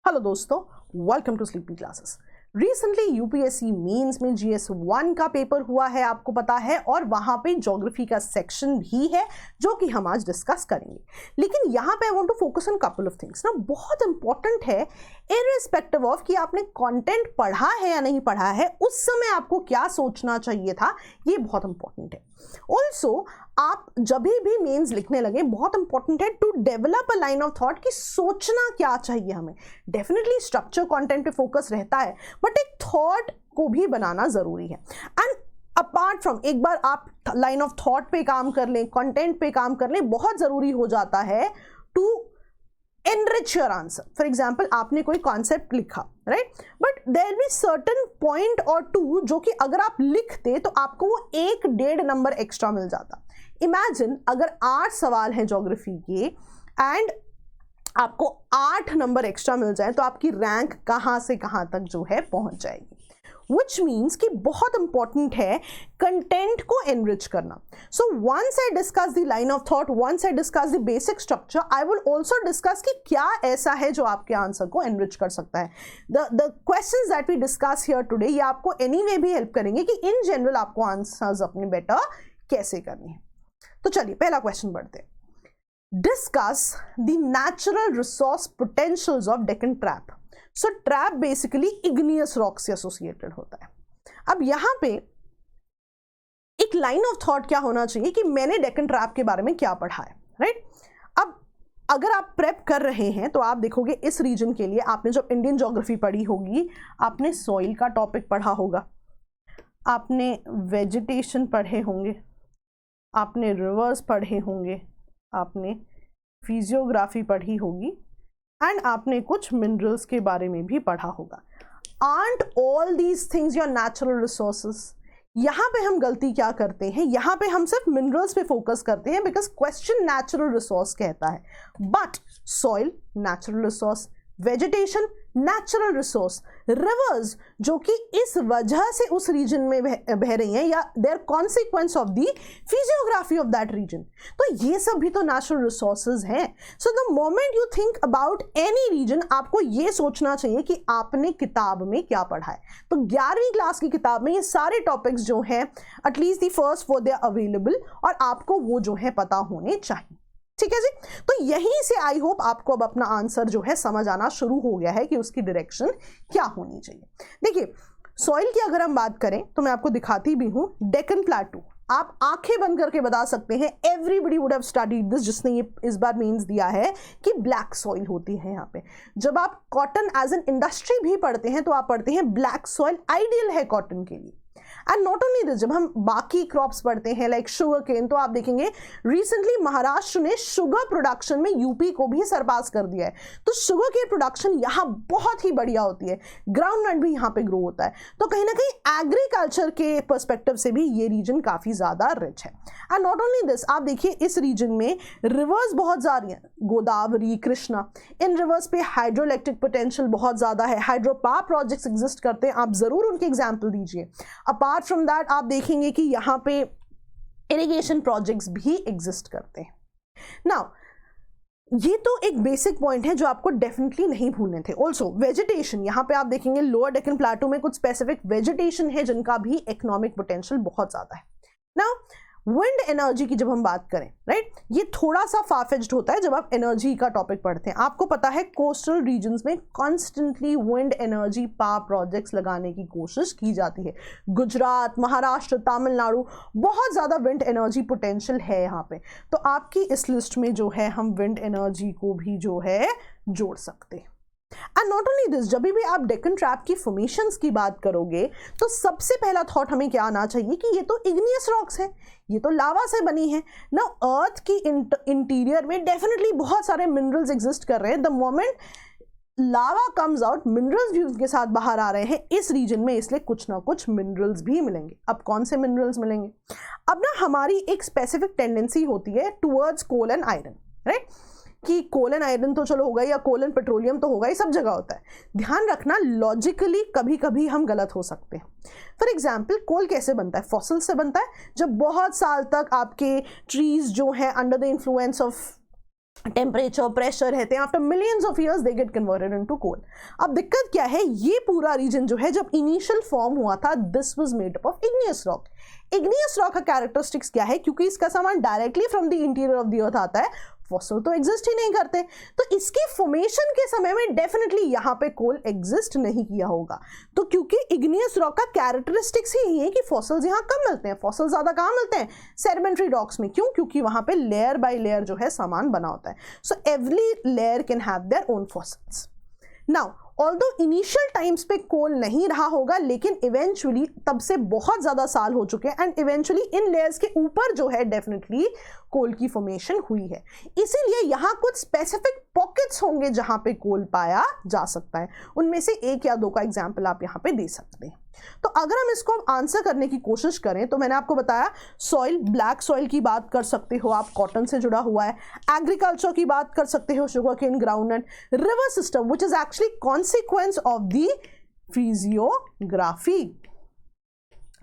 Hello दोस्तों, welcome to Sleepy Classes. Recently UPSC mains में GS1 का पेपर हुआ है, आपको पता है, और वहां पे ज्योग्राफी का सेक्शन भी है जो कि हम आज डिस्कस करेंगे। लेकिन यहाँ पे I want to focus on couple of things ना, बहुत इंपॉर्टेंट है इररिस्पेक्टिव ऑफ कि आपने कंटेंट पढ़ा है या नहीं पढ़ा है, उस समय आपको क्या सोचना चाहिए था, ये बहुत इंपॉर्टेंट है। ऑल्सो आप जब भी मेंस लिखने लगे, बहुत इंपॉर्टेंट है to develop a line of thought कि सोचना क्या चाहिए हमें। डेफिनेटली स्ट्रक्चर कंटेंट पे फोकस रहता है, बट एक थॉट को भी बनाना जरूरी है। एंड अपार्ट फ्रॉम, एक बार आप लाइन ऑफ थॉट पे काम कर लें, कंटेंट पे काम कर लें, बहुत जरूरी हो जाता है to enrich your answer. For example, आपने कोई कॉन्सेप्ट लिखा, right? But there will be certain point or two जो कि अगर आप लिखते तो आपको वो 1-1.5 नंबर एक्स्ट्रा मिल जाता। Imagine अगर 8 सवाल हैं ज्योग्राफी के एंड आपको 8 नंबर एक्स्ट्रा मिल जाए तो आपकी रैंक कहां से कहां तक जो है पहुंच जाएगी। Which means कि बहुत इंपॉर्टेंट है कंटेंट को एनरिच करना। So once I discuss the line of thought, once I discuss the basic structure, I will also discuss कि क्या ऐसा है जो आपके आंसर को एनरिच कर सकता है। The questions that we discuss here today, ये आपको एनीवे भी हेल्प करेंगे कि इन जनरल आपको आंसर्स अपने बेटर कैसे करने हैं। तो चलिए पहला क्वेश्चन बढ़ते हैं। Discuss the natural resource potentials of Deccan trap. So trap basically igneous rock से एसोसिएटेड होता है। अब यहां पे एक लाइन ऑफ थॉट क्या होना चाहिए कि मैंने डेक्कन ट्रैप के बारे में क्या पढ़ा है, राइट? अब अगर आप प्रेप कर रहे हैं तो आप देखोगे इस रीजन के लिए आपने जब इंडियन ज्योग्राफी पढ़ी होगी, आपने सॉइल का टॉपिक पढ़ा होगा, आपने वेजिटेशन पढ़े होंगे, आपने रिवर्स पढ़े होंगे, आपने फिजियोग्राफी पढ़ी होगी एंड आपने कुछ मिनरल्स के बारे में भी पढ़ा होगा। Art all these things your natural resources? यहां पे हम गलती क्या करते हैं, यहां पे हम सिर्फ मिनरल्स पे फोकस करते हैं बिकॉज क्वेश्चन नेचुरल रिसोर्स कहता है, but soil natural resource, vegetation natural resource, reverse जो कि इस वजह से उस रीजन में बह रही हैं या their consequence of the physiography of that region, तो ये सब भी तो नेचुरल रिसोर्सेज हैं। So the moment you think about any region, आपको ये सोचना चाहिए कि आपने किताब में क्या पढ़ा है। तो 11वीं क्लास की किताब में ये सारे टॉपिक्स जो हैं, at least the first 4 they are available और आपको वो जो है पता होने चाहिए। ठीक है जी, तो यहीं से आई होप आपको अब अपना आंसर जो है समझ आना शुरू हो गया है कि उसकी डायरेक्शन क्या होनी चाहिए। देखिए, सॉइल की अगर हम बात करें तो मैं आपको दिखाती भी हूं, डेक्कन प्लेटू। आप आंखें बंद करके बता सकते हैं, everybody would have studied this, जिसने ये इस बार मीन्स दिया है कि ब्लैक सॉइल होती है यहाँ पे। जब आप कॉटन एज एन इंडस्ट्री भी पढ़ते हैं तो आप पढ़ते हैं ब्लैक सॉइल आइडियल है कॉटन के लिए। एंड नॉट ओनली दिस, जब हम बाकी क्रॉप्स पढ़ते हैं लाइक शुगर केन, तो आप देखेंगे रिसेंटली महाराष्ट्र ने शुगर प्रोडक्शन में यूपी को भी सरपास कर दिया है। तो शुगर केन प्रोडक्शन यहाँ बहुत ही बढ़िया होती है, ग्राउंडनट भी यहाँ पे ग्रो होता है। तो कहीं ना कहीं एग्रीकल्चर के पर्सपेक्टिव से भी ये रीजन काफी ज्यादा रिच है। एंड नॉट ओनली दिस, आप देखिए इस रीजन में रिवर्स बहुत ज्यादा हैं, गोदावरी, कृष्णा। इन रिवर्स पे हाइड्रोइलेक्ट्रिक पोटेंशियल बहुत ज्यादा है, हाइड्रो पावर प्रोजेक्ट्स एग्जिस्ट करते हैं, आप जरूर उनके एग्जाम्पल दीजिए। अपार्ट फ्रॉम दैट आप देखेंगे कि यहां पे इरिगेशन प्रोजेक्ट्स भी एग्जिस्ट करते हैं। नाउ ये तो एक बेसिक पॉइंट है जो आपको डेफिनेटली नहीं भूलने थे। ऑल्सो वेजिटेशन, यहां पे आप देखेंगे लोअर डेक्कन प्लेटू में कुछ स्पेसिफिक वेजिटेशन है जिनका भी इकोनॉमिक पोटेंशियल बहुत ज्यादा है। नाउ विंड एनर्जी की जब हम बात करें, राइट, ये थोड़ा सा फारफेच्ड होता है जब आप एनर्जी का टॉपिक पढ़ते हैं। आपको पता है कोस्टल रीजन्स में constantly wind energy power projects लगाने की कोशिश की जाती है। गुजरात, महाराष्ट्र, तमिलनाडु, बहुत ज़्यादा विंड एनर्जी पोटेंशियल है यहाँ पे। तो आपकी इस लिस्ट में जो है हम विंड एनर्जी को भी जो है जोड़ सकते हैं। एंड नॉट ओनली दिस, जब भी आप डेक्कन ट्रैप की फॉर्मेशंस की बात करोगे तो सबसे पहला थॉट हमें क्या आना चाहिए कि ये तो इग्नियस रॉक्स है, ये तो लावा से बनी है ना। अर्थ की इंटीरियर में डेफिनेटली बहुत सारे मिनरल्स एग्जिस्ट कर रहे हैं। The moment lava comes out, minerals भी उसके साथ बाहर आ रहे हैं इस रीजन में, इसलिए कुछ ना कुछ मिनरल्स भी मिलेंगे। अब कौन से मिनरल्स मिलेंगे? अब ना हमारी एक स्पेसिफिक टेंडेंसी होती है towards coal and iron, right, कि कोल एंड आयरन तो चलो होगा, या कोल एंड पेट्रोलियम तो होगा, ये सब जगह होता है। ध्यान रखना, लॉजिकली कभी कभी हम गलत हो सकते हैं। फॉर एग्जाम्पल, कोल कैसे बनता है? फॉसिल से बनता है। जब बहुत साल तक आपके ट्रीज जो है under the influence of temperature, pressure रहते हैं, after millions of years they get converted into coal. अब दिक्कत क्या है, ये पूरा रीजन जो है जब इनिशियल फॉर्म हुआ था, this was made up of igneous rock. Igneous rock का कैरेक्टरिस्टिक्स क्या है, क्योंकि इसका सामान directly from the interior of the earth आता है, फॉसिल तो एग्जिस्ट ही नहीं करते, तो इसकी फॉर्मेशन के समय में डेफिनेटली यहाँ पे कोल एग्जिस्ट नहीं किया होगा। तो क्योंकि इग्नियस रॉक का कैरेक्टरिस्टिक्स ही यही है कि फॉसिल्स यहाँ कम मिलते हैं, फॉसिल्स ज्यादा कहाँ मिलते हैं, सेडिमेंट्री रॉक्स में। क्यों? क्योंकि वहां पे लेयर बाय लेयर जो है सामान बना होता है। So every layer can have their own fossils. Now although initial times पे कोल नहीं रहा होगा, लेकिन इवेंचुअली तब से बहुत ज्यादा साल हो चुके हैं एंड इवेंचुअली इन लेयर्स के ऊपर जो है डेफिनेटली कोल की फॉर्मेशन हुई है। इसीलिए यहाँ कुछ स्पेसिफिक पॉकेट्स होंगे जहां पे कोल पाया जा सकता है। उनमें से एक या दो का एग्जाम्पल आप यहाँ पे दे सकते हैं। तो अगर हम इसको आंसर करने की कोशिश करें तो मैंने आपको बताया सॉइल, ब्लैक सॉइल की बात कर सकते हो आप, कॉटन से जुड़ा हुआ है। एग्रीकल्चर की बात कर सकते हो, sugarcane, groundnut. River system which is actually consequence of the physiography,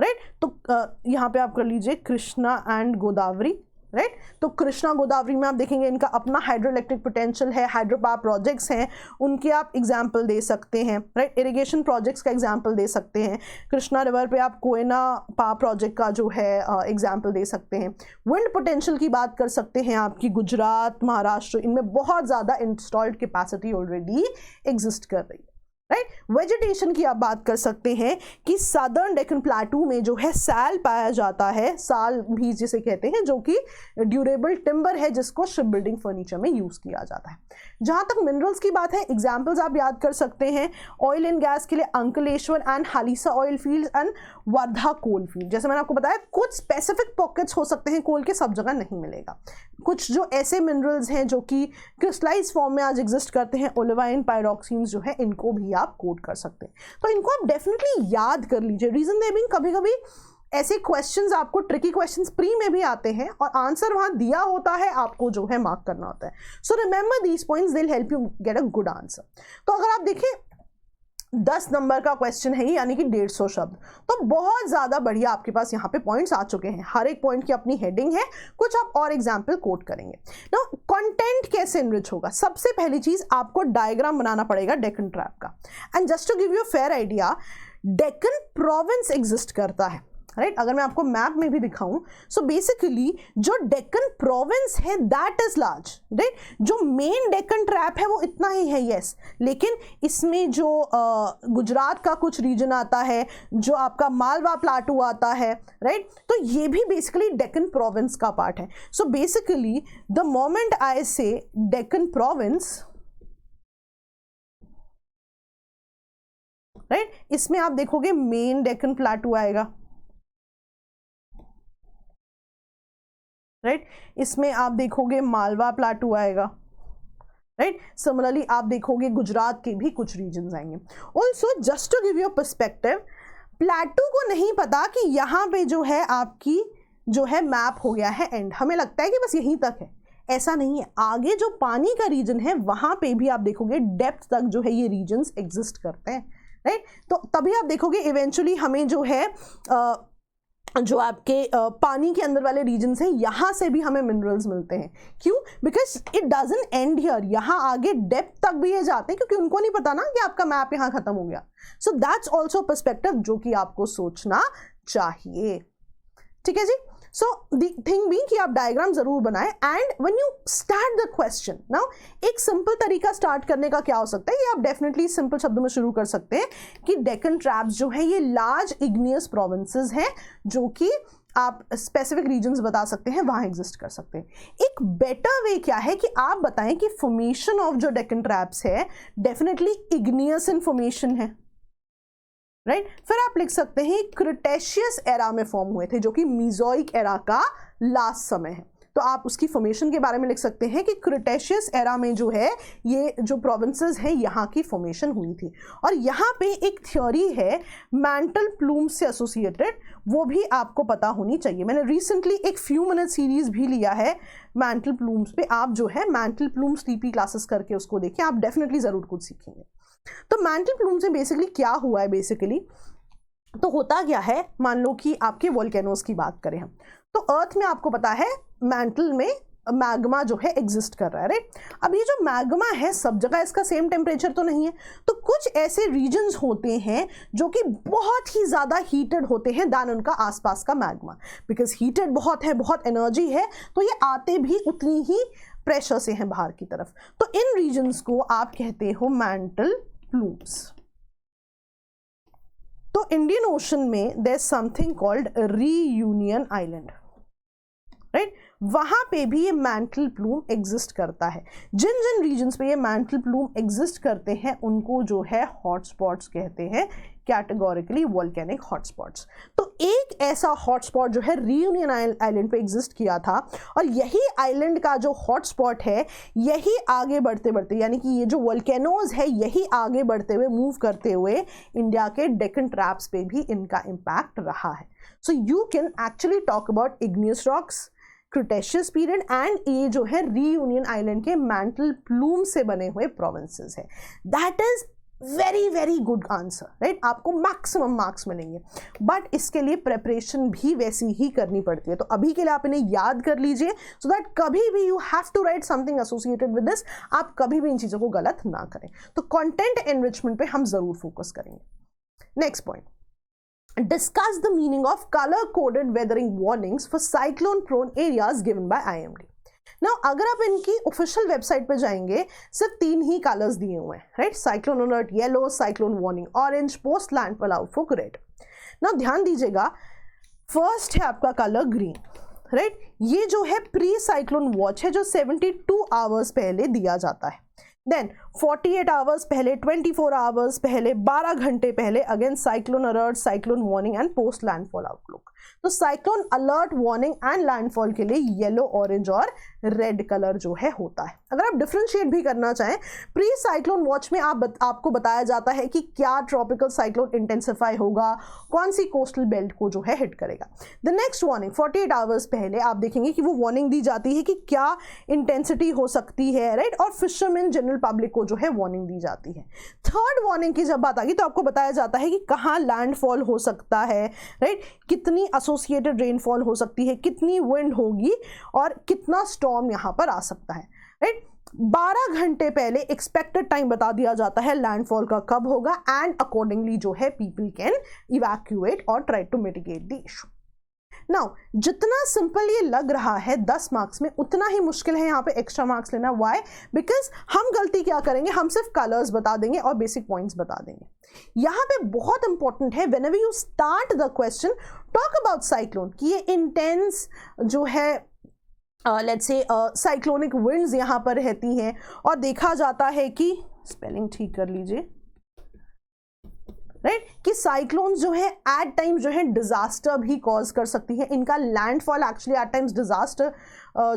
right. तो यहां पे आप कर लीजिए कृष्णा एंड गोदावरी, राइट। तो कृष्णा गोदावरी में आप देखेंगे इनका अपना हाइड्रोइलेक्ट्रिक पोटेंशियल है, हाइड्रो पावर प्रोजेक्ट्स हैं, उनके आप एग्जाम्पल दे सकते हैं, राइट। इरिगेशन प्रोजेक्ट्स का एग्जाम्पल दे सकते हैं। कृष्णा रिवर पे आप कोयना पावर प्रोजेक्ट का जो है एग्जाम्पल दे सकते हैं। विंड पोटेंशियल की बात कर सकते हैं आपकी गुजरात, महाराष्ट्र, इनमें बहुत ज़्यादा इंस्टॉल्ड कैपेसिटी ऑलरेडी एग्जिस्ट कर रही है, राइट। वेजिटेशन की आप बात कर सकते हैं कि सदर्न डेक्कन प्लेटू में जो है साल पाया जाता है, साल भी जिसे कहते हैं, जो कि ड्यूरेबल टिम्बर है जिसको शिप बिल्डिंग फर्नीचर में यूज किया जाता है। जहां तक मिनरल्स की बात है, एग्जांपल्स आप याद कर सकते हैं ऑयल एंड गैस के लिए अंकलेश्वर एंड हालिसा oil field and Wardha coal field. जैसे मैंने आपको बताया कुछ स्पेसिफिक पॉकेट्स हो सकते हैं कोल के, सब जगह नहीं मिलेगा। कुछ जो ऐसे मिनरल्स हैं जो कि क्रिस्टलाइज फॉर्म में आज एग्जिस्ट करते हैं, ओलिवाइन, पायरोक्सिन्स जो है, इनको भी आप कोड कर सकते हैं। तो इनको आप डेफिनेटली याद कर लीजिए। रीजन दे बीइंग कभी कभी ऐसे क्वेश्चंस आपको, ट्रिकी क्वेश्चंस प्री में भी आते हैं और आंसर वहां दिया होता है, आपको जो है मार्क करना होता है। So remember these points, they will help you get a good answer. तो अगर आप देखें 10 नंबर का क्वेश्चन है, यानी कि 150 शब्द, तो बहुत ज्यादा बढ़िया आपके पास यहाँ पे पॉइंट्स आ चुके हैं। हर एक पॉइंट की अपनी हेडिंग है, कुछ आप और एग्जाम्पल कोट करेंगे। ना कंटेंट कैसे इनरिच होगा, सबसे पहली चीज आपको डायग्राम बनाना पड़ेगा डेक्कन ट्रैप का। And just to give you fair idea, Deccan province exist करता है, राइट। अगर मैं आपको मैप में भी दिखाऊं, सो बेसिकली जो डेक्कन प्रोविंस है दैट इज लार्ज, राइट। जो मेन डेक्कन ट्रैप है वो इतना ही है, यस, लेकिन इसमें जो गुजरात का कुछ रीजन आता है, जो आपका मालवा प्लाटू आता है, राइट, तो ये भी बेसिकली डेक्कन प्रोविंस का पार्ट है। So basically the moment I say Deccan province, right, इसमें आप देखोगे मेन डेक्कन प्लाटू आएगा, राइट, इसमें आप देखोगे मालवा प्लाटू आएगा, राइट। सिमिलरली आप देखोगे गुजरात के भी कुछ रीजन्स आएंगे। Also just to give you perspective, plateau को नहीं पता कि यहाँ पे जो है आपकी जो है मैप हो गया है एंड, हमें लगता है कि बस यहीं तक है, ऐसा नहीं है। आगे जो पानी का रीजन है वहां पे भी आप देखोगे डेप्थ तक जो है ये रीजन्स एग्जिस्ट करते हैं, राइट। तो तभी आप देखोगे इवेंचुअली हमें जो है जो आपके पानी के अंदर वाले रीजन्स हैं, यहाँ से भी हमें मिनरल्स मिलते हैं। क्यों? Because it doesn't and here, यहाँ आगे डेप्थ तक भी ये जाते हैं, क्योंकि उनको नहीं पता ना कि आपका मैप यहाँ खत्म हो गया। सो दैट्स ऑल्सो पर्सपेक्टिव जो कि आपको सोचना चाहिए, ठीक है जी। सो द थिंग भी कि आप डायग्राम जरूर बनाएं and when you start the question, now एक सिंपल तरीका स्टार्ट करने का क्या हो सकता है, ये आप डेफिनेटली सिंपल शब्दों में शुरू कर सकते हैं कि डेक्कन ट्रैप्स जो है ये लार्ज इग्नियस प्रोविंसेस हैं, जो कि आप स्पेसिफिक रीजन्स बता सकते हैं, वहां एग्जिस्ट कर सकते हैं। एक बेटर वे क्या है कि आप बताएं कि फॉर्मेशन ऑफ जो डेक्कन ट्रैप्स है डेफिनेटली इग्नियस इन्फॉर्मेशन है, राइट। फिर आप लिख सकते हैं क्रिटेशियस एरा में फॉर्म हुए थे, जो कि मीजोइक एरा का लास्ट समय है। तो आप उसकी फॉर्मेशन के बारे में लिख सकते हैं कि क्रिटेशियस एरा में जो है ये जो प्रोविंसेस हैं यहाँ की फॉर्मेशन हुई थी। और यहाँ पे एक थ्योरी है मैंटल प्लूम्स से एसोसिएटेड, वो भी आपको पता होनी चाहिए। मैंने रिसेंटली एक फ्यू मिनट सीरीज भी लिया है मैंटल प्लूम्स पे, आप जो है मैंटल प्लूम स्लीपी क्लासेस करके उसको देखिए, आप डेफिनेटली जरूर कुछ सीखेंगे। तो मैंटल प्लूम से बेसिकली क्या हुआ है, बेसिकली तो होता क्या है, मान लो कि आपके वोल्केनोस की बात करें हम, तो अर्थ में आपको पता है मैंटल में मैग्मा जो है एग्जिस्ट कर रहा है, राइट। अब ये जो मैग्मा है सब जगह इसका सेम टेम्परेचर तो नहीं है, तो कुछ ऐसे रीजन्स होते हैं जो कि बहुत ही ज़्यादा हीटेड होते हैं दैन उनका आसपास का मैग्मा, बिकॉज हीटेड बहुत है, बहुत एनर्जी है, तो ये आते भी उतनी ही प्रेशर से हैं बाहर की तरफ। तो इन रीजन्स को आप कहते हो मैंटल प्लूम्स। तो इंडियन ओशन में there is something called Reunion Island, right. वहां पे भी ये मैंटल प्लूम एग्जिस्ट करता है। जिन जिन रीजन्स पे ये मैंटल प्लूम एग्जिस्ट करते हैं उनको जो है हॉटस्पॉट्स कहते हैं, कैटेगोरिकली वोल्केनिक हॉटस्पॉट्स। तो एक ऐसा हॉटस्पॉट जो है रीयूनियन आइलैंड पे एग्जिस्ट किया था, और यही आइलैंड का जो हॉटस्पॉट है यही आगे बढ़ते बढ़ते, यानी कि ये जो वोल्केनोज है यही आगे बढ़ते हुए मूव करते हुए इंडिया के डेक्कन ट्रैप्स पे भी इनका इम्पैक्ट रहा है। So you can actually talk about igneous rocks, Cretaceous period and ये जो है रीयूनियन आइलैंड के मैंटल प्लूम से बने हुए प्रोविंसेस है। That is very very good answer, right. आपको मैक्सिमम मार्क्स मिलेंगे, बट इसके लिए प्रेपरेशन भी वैसी ही करनी पड़ती है। तो अभी के लिए आप इन्हें याद कर लीजिए सो दैट कभी भी you have to write something associated with this, आप कभी भी इन चीज़ों को गलत ना करें। तो कंटेंट एनरिचमेंट पे हम जरूर फोकस करेंगे। Next point, discuss the meaning of color coded weathering warnings for cyclone prone areas given by IMD। Now अगर आप इनकी ऑफिशियल वेबसाइट पे जाएंगे सिर्फ 3 ही कलर्स दिए हुए हैं, right. Cyclone alert yellow, cyclone warning orange, post landfall outlook red. Now ध्यान दीजिएगा, फर्स्ट है आपका कलर ग्रीन, राइट। ये जो है प्री साइक्लोन वॉच है जो 72 आवर्स पहले दिया जाता है। देन 48 आवर्स पहले, 24 आवर्स पहले, 12 घंटे पहले again cyclone alert, cyclone warning and post landfall outlook. तो cyclone alert, warning and landfall के लिए येलो, ऑरेंज और रेड कलर जो है होता है। अगर आप डिफरेंशिएट भी करना चाहें, प्री साइक्लोन वॉच में आपको बताया जाता है कि क्या ट्रॉपिकल साइक्लोन इंटेंसिफाई होगा, कौन सी कोस्टल बेल्ट को जो है हिट करेगा। द नेक्स्ट वार्निंग 48 आवर्स पहले आप देखेंगे कि वो वार्निंग दी जाती है कि क्या इंटेंसिटी हो सकती है, राइट। और फिशरमैन जनरल पब्लिक को जो है वार्निंग दी जाती है। थर्ड वार्निंग की जब बात आ गई तो आपको बताया जाता है कि कहाँ लैंडफॉल हो सकता है, राइट। कितनी एसोसिएटेड रेनफॉल हो सकती है, कितनी विंड होगी और कितना स्टॉर्म यहां पर आ सकता है, राइट। 12 घंटे पहले एक्सपेक्टेड टाइम बता दिया जाता है लैंडफॉल का कब होगा, एंड अकॉर्डिंगली जो है पीपल कैन इवैक्यूएट और try to mitigate the issue. Now जितना सिंपल ये लग रहा है 10 मार्क्स में, उतना ही मुश्किल है यहाँ पे एक्स्ट्रा मार्क्स लेना। व्हाई? बिकॉज हम गलती क्या करेंगे, हम सिर्फ कलर्स बता देंगे और बेसिक पॉइंट्स बता देंगे। यहाँ पे बहुत इंपॉर्टेंट है whenever you start the question talk about cyclone, कि ये इंटेंस जो है लेट्स से साइक्लोनिक विंड्स यहाँ पर रहती हैं, और देखा जाता है कि स्पेलिंग ठीक कर लीजिए, राइट, कि साइक्लोन्स जो है एट टाइम्स जो है डिजास्टर भी कॉज कर सकती है। इनका landfall actually eight times disaster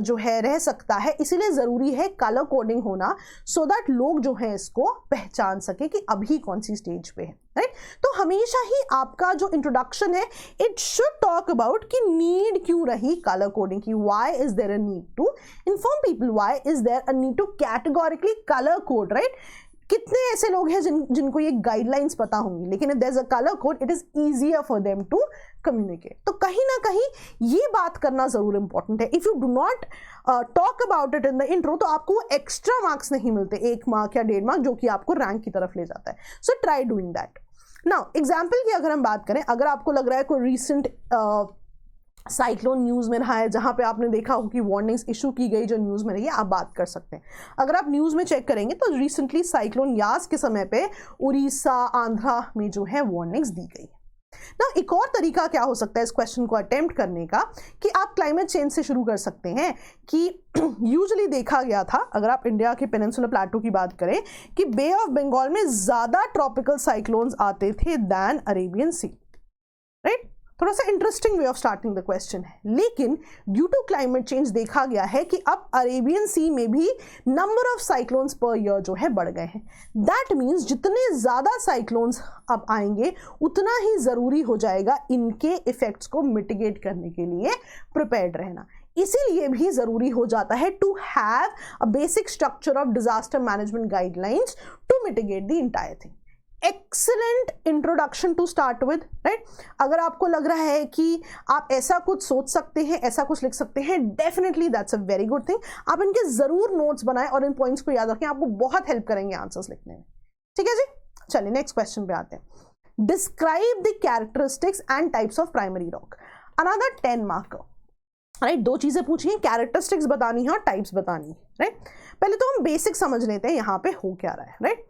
जो है रह सकता है। इसीलिए ज़रूरी है कलर कोडिंग होना, सो दैट लोग जो है इसको पहचान सके कि अभी कौन सी स्टेज पे है, राइट। तो हमेशा ही आपका जो इंट्रोडक्शन है इट शुड टॉक अबाउट कि नीड क्यों रही कलर कोडिंग की, why is there a need to inform people, why is there a need to categorically colour code, right. कितने ऐसे लोग हैं जिनको ये गाइडलाइंस पता होंगी, लेकिन if there is a colour code it is easier for them to communicate. तो कहीं ना कहीं ये बात करना जरूर इंपॉर्टेंट है। If you do not talk about it in the intro तो आपको एक्स्ट्रा मार्क्स नहीं मिलते, 1 मार्क या 1.5 मार्क, जो कि आपको रैंक की तरफ ले जाता है। So try doing that. Now example की अगर हम बात करें, अगर आपको लग रहा है कोई रिसेंट साइक्लोन न्यूज़ में रहा है जहां पे आपने देखा हो कि वार्निंग्स इशू की गई जो न्यूज़ में रही है, आप बात कर सकते हैं। अगर आप न्यूज़ में चेक करेंगे तो रिसेंटली साइक्लोन यास के समय पे उड़ीसा, आंध्रा में जो है वार्निंग्स दी गई है। ना एक और तरीका क्या हो सकता है इस क्वेश्चन को अटेम्प्ट करने का, कि आप क्लाइमेट चेंज से शुरू कर सकते हैं। कि यूजुअली देखा गया था, अगर आप इंडिया के पेनिनसुलर प्लेटो की बात करें, कि बे ऑफ बंगाल में ज़्यादा ट्रॉपिकल साइक्लोन्स आते थे दैन अरेबियन सी, राइट। थोड़ा सा interesting way of starting the question है, लेकिन ड्यू टू क्लाइमेट चेंज देखा गया है कि अब अरेबियन सी में भी number of cyclones per year जो है बढ़ गए हैं। दैट मीन्स जितने ज़्यादा साइक्लोन्स अब आएंगे उतना ही ज़रूरी हो जाएगा इनके इफेक्ट्स को मिटिगेट करने के लिए प्रिपेयर्ड रहना। इसीलिए भी ज़रूरी हो जाता है to have a basic structure of disaster management guidelines to mitigate the entire thing. Excellent introduction to start with, right. अगर आपको लग रहा है कि आप ऐसा कुछ सोच सकते हैं, ऐसा कुछ लिख सकते हैं, definitely that's a very good thing. आप इनके जरूर नोट्स बनाएं और इन पॉइंट्स को याद रखें, आपको बहुत हेल्प करेंगे आंसर्स लिखने में। ठीक है जी, चलिए नेक्स्ट क्वेश्चन पे आते हैं। Describe the characteristics and types of primary rock, another 10 marker, right. दो चीजें पूछी हैं, कैरेक्टरिस्टिक्स बतानी है और टाइप्स बतानी है, राइट। पहले तो हम बेसिक समझ लेते हैं यहाँ पे हो क्या रहा है, राइट।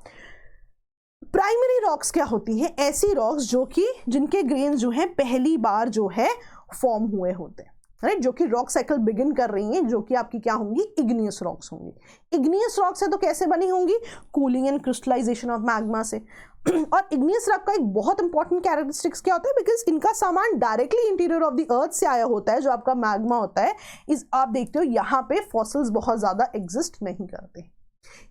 प्राइमरी रॉक्स क्या होती है? ऐसी रॉक्स जो कि जिनके ग्रेन्स जो है पहली बार जो है फॉर्म हुए होते हैं, राइट, जो कि रॉक साइकिल बिगिन कर रही हैं, जो कि आपकी क्या होंगी? इग्नियस रॉक्स होंगी। इग्नियस रॉक्स है तो कैसे बनी होंगी? Cooling and crystallisation of magma से। और इग्नियस रॉक का एक बहुत इंपॉर्टेंट कैरेक्टरिस्टिक्स क्या होता है? बिकॉज इनका सामान directly interior of the earth से आया होता है, जो आपका मैग्मा होता है। इस आप देखते हो यहाँ पे फॉसिल्स बहुत ज्यादा एग्जिस्ट नहीं करते।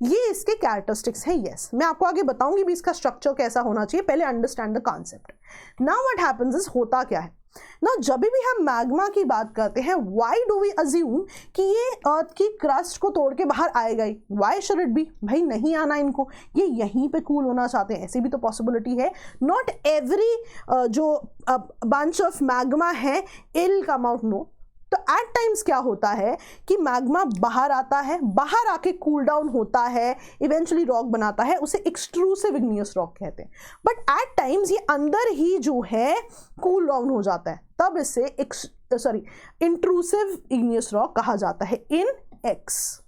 ये इसके कैरेक्टरिस्टिक्स हैं। यस, मैं आपको आगे बताऊंगी भी इसका स्ट्रक्चर कैसा होना चाहिए, पहले understand the concept. Now what happens is, होता क्या है ना, जब भी हम मैग्मा की बात करते हैं, व्हाई डू वी अज्यूम कि ये अर्थ की क्रस्ट को तोड़ के बाहर आएगा ही? Why should it be? भाई नहीं आना इनको, ये यहीं पे कूल होना चाहते हैं, ऐसी भी तो पॉसिबिलिटी है। नॉट एवरी जो बंच ऑफ मैग्मा है इल कम आउट, नो। तो एट टाइम्स क्या होता है कि मैग्मा बाहर आता है, बाहर आके कूल डाउन होता है, इवेंचुअली रॉक बनाता है, उसे एक्सट्रूसिव इग्नियस रॉक कहते हैं। बट एट टाइम्स ये अंदर ही जो है कूल डाउन हो जाता है, तब इसे इंट्रूसिव इग्नियस रॉक कहा जाता है इन एक्स,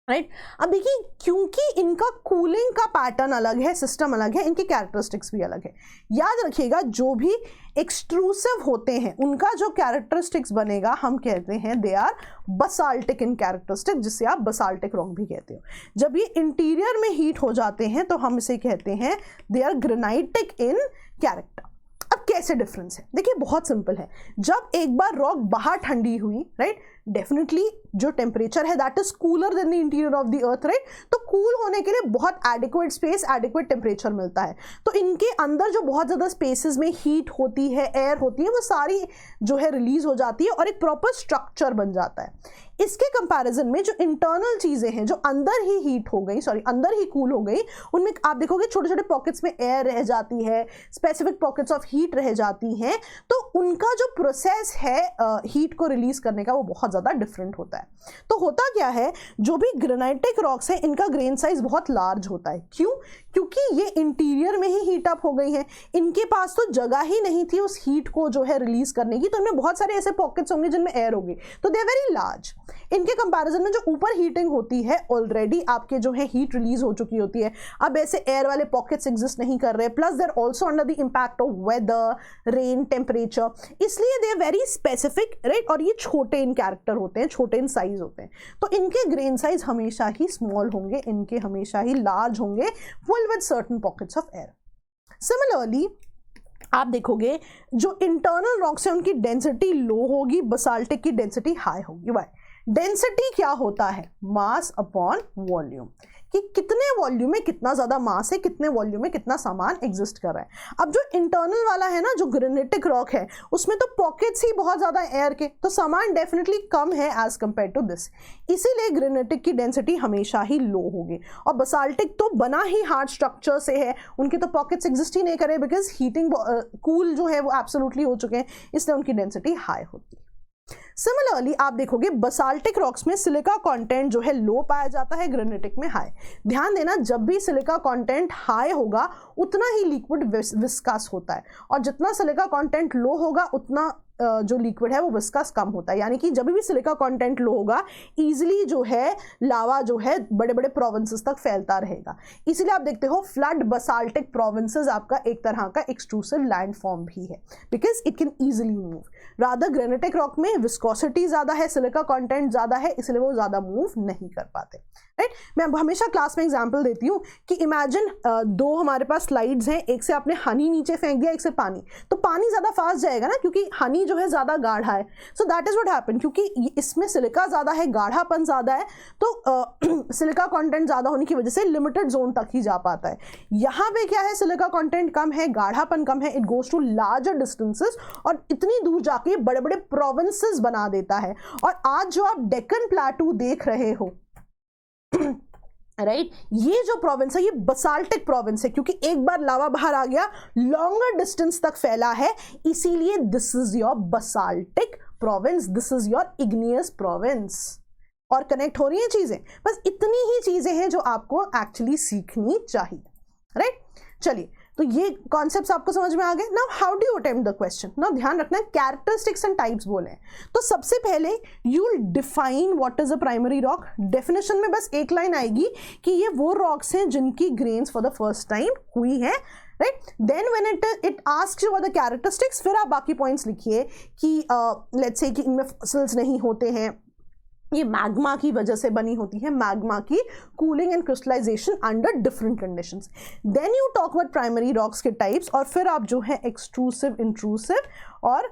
राइट। अब देखिए, क्योंकि इनका कूलिंग का पैटर्न अलग है, सिस्टम अलग है, इनके कैरेक्टरिस्टिक्स भी अलग है। याद रखिएगा, जो भी एक्सट्रूसिव होते हैं उनका जो कैरेक्टरिस्टिक्स बनेगा, हम कहते हैं they are basaltic in characteristic, जिसे आप बसाल्टिक रॉक भी कहते हो। जब ये इंटीरियर में हीट हो जाते हैं तो हम इसे कहते हैं they are granitic in character. अब कैसे डिफरेंस है? देखिए बहुत सिंपल है। जब एक बार रॉक बाहर ठंडी हुई, राइट, डेफिनेटली जो टेम्परेचर है that is cooler than the interior of the earth, right. तो कूल होने के लिए बहुत एडिक्वेट स्पेस, एडिक्वेट टेम्परेचर मिलता है। तो इनके अंदर जो बहुत ज़्यादा स्पेसेस में हीट होती है, एयर होती है, वो सारी जो है रिलीज हो जाती है और एक प्रॉपर स्ट्रक्चर बन जाता है। इसके कंपैरिजन में जो इंटरनल चीज़ें हैं, जो अंदर ही हीट हो गई, अंदर ही कूल हो गई, उनमें आप देखोगे छोटे छोटे पॉकेट्स में एयर रह जाती है, स्पेसिफिक पॉकेट्स ऑफ हीट रह जाती हैं। तो उनका जो प्रोसेस है हीट को रिलीज करने का, वो बहुत ज़्यादा डिफरेंट होता है। तो होता क्या है, जो भी ग्रेनाइटिक रॉक्स हैं इनका ग्रेन साइज बहुत लार्ज होता है। क्यों? क्योंकि ये इंटीरियर में ही हीट अप हो गई हैं, इनके पास तो जगह ही नहीं थी उस हीट को जो है रिलीज करने की। तो इनमें बहुत सारे ऐसे पॉकेट्स होंगे जिनमें एयर होगी, तो दे आर वेरी लार्ज। इनके कंपैरिजन में जो ऊपर हीटिंग होती है, ऑलरेडी आपके जो है हीट रिलीज हो चुकी होती है, अब ऐसे एयर वाले पॉकेट्स एग्जिस्ट नहीं कर रहे, plus they are also under the impact of weather, rain, temperature, इसलिए they are very specific, right. और ये छोटे इन कैरेक्टर होते हैं, छोटे इन साइज होते हैं, तो इनके ग्रेन साइज हमेशा ही स्मॉल होंगे, इनके हमेशा ही लार्ज होंगे, full with certain pockets of air. Similarly आप देखोगे जो इंटरनल रॉक्स है उनकी डेंसिटी लो होगी, बसाल्टिक की डेंसिटी हाई होगी। वाई? डेंसिटी क्या होता है? मास अपॉन वॉल्यूम, कि कितने वॉल्यूम में कितना ज्यादा मास है, कितने वॉल्यूम में कितना सामान एग्जिस्ट कर रहा है। अब जो इंटरनल वाला है ना, जो ग्रेनाइटिक रॉक है, उसमें तो पॉकेट्स ही बहुत ज्यादा एयर के, तो सामान डेफिनेटली कम है एज कंपेयर टू दिस, इसीलिए ग्रेनाइटिक की डेंसिटी हमेशा ही लो होगी। और बसाल्टिक तो बना ही हार्ड स्ट्रक्चर से है, उनके तो पॉकेट्स एग्जिस्ट ही नहीं करे, बिकॉज हीटिंग कूल जो है वो एब्सोल्युटली हो चुके हैं, इसलिए उनकी डेंसिटी हाई होती है। सिमिलरली आप देखोगे बसाल्टिक रॉक्स में सिलिका कंटेंट जो है लो पाया जाता है, ग्रेनाइटिक में हाई। ध्यान देना, जब भी सिलिका कंटेंट हाई होगा उतना ही लिक्विड विस्कस होता है, और जितना सिलिका कंटेंट लो होगा उतना जो लिक्विड है वो विस्कस कम होता है। यानी कि जब भी सिलिका कंटेंट लो होगा, इजीली जो है लावा जो है बड़े बड़े प्रोविंसेस तक फैलता रहेगा। इसीलिए आप देखते हो फ्लड बसाल्टिक प्रोविंसेस आपका एक तरह का एक्सट्रूसिव लैंडफॉर्म भी है, because it can easily move. Rather granitic rock में विस्कोसिटी ज्यादा है, सिलिका कंटेंट ज्यादा है, इसलिए वो ज्यादा मूव नहीं कर पाते, राइट। मैं हमेशा क्लास में एग्जांपल देती हूँ कि इमेजिन दो हमारे पास स्लाइड्स हैं, एक से आपने हनी नीचे फेंक दिया, एक से पानी, तो पानी ज्यादा फास्ट जाएगा ना, क्योंकि हनी जो है ज्यादा गाढ़ा है। So that is what happen, क्योंकि इसमें सिलिका ज्यादा है, गाढ़ापन ज्यादा है, तो सिलिका कंटेंट ज्यादा होने की वजह से लिमिटेड जोन तक ही जा पाता है। यहाँ पे क्या है, सिलिका कंटेंट कम है, गाढ़ापन कम है, it goes to larger distances और इतनी दूर जाके बड़े बड़े प्रोविंसेस बना देता है। और आज जो आप डेक्कन प्लेटू देख रहे हो राइट ये जो प्रोविंस है ये बसाल्टिक प्रोविंस है, क्योंकि एक बार लावा बाहर आ गया लॉन्गर डिस्टेंस तक फैला है, इसीलिए this is your basaltic province, this is your igneous province. और कनेक्ट हो रही हैं चीजें, बस इतनी ही चीजें हैं जो आपको एक्चुअली सीखनी चाहिए, राइट। चलिए, तो ये कॉन्सेप्ट्स आपको समझ में आ गए। Now how do you attempt the question. Now ध्यान रखना है कैरेक्टरिस्टिक्स एंड टाइप्स बोले, तो सबसे पहले you will define what is a primary rock. Definition में बस एक लाइन आएगी कि ये वो रॉक्स हैं जिनकी grains for the first time हुई है, right. Then when it asks you what the characteristics, फिर आप बाकी पॉइंट्स लिखिए कि लेट्स से कि इनमें फॉसिल्स नहीं होते हैं, ये मैग्मा की वजह से बनी होती है, मैग्मा की cooling and crystallisation under different conditions. Then you talk about primary rocks के टाइप्स, और फिर आप जो है एक्सट्रूसिव, इंट्रूसिव और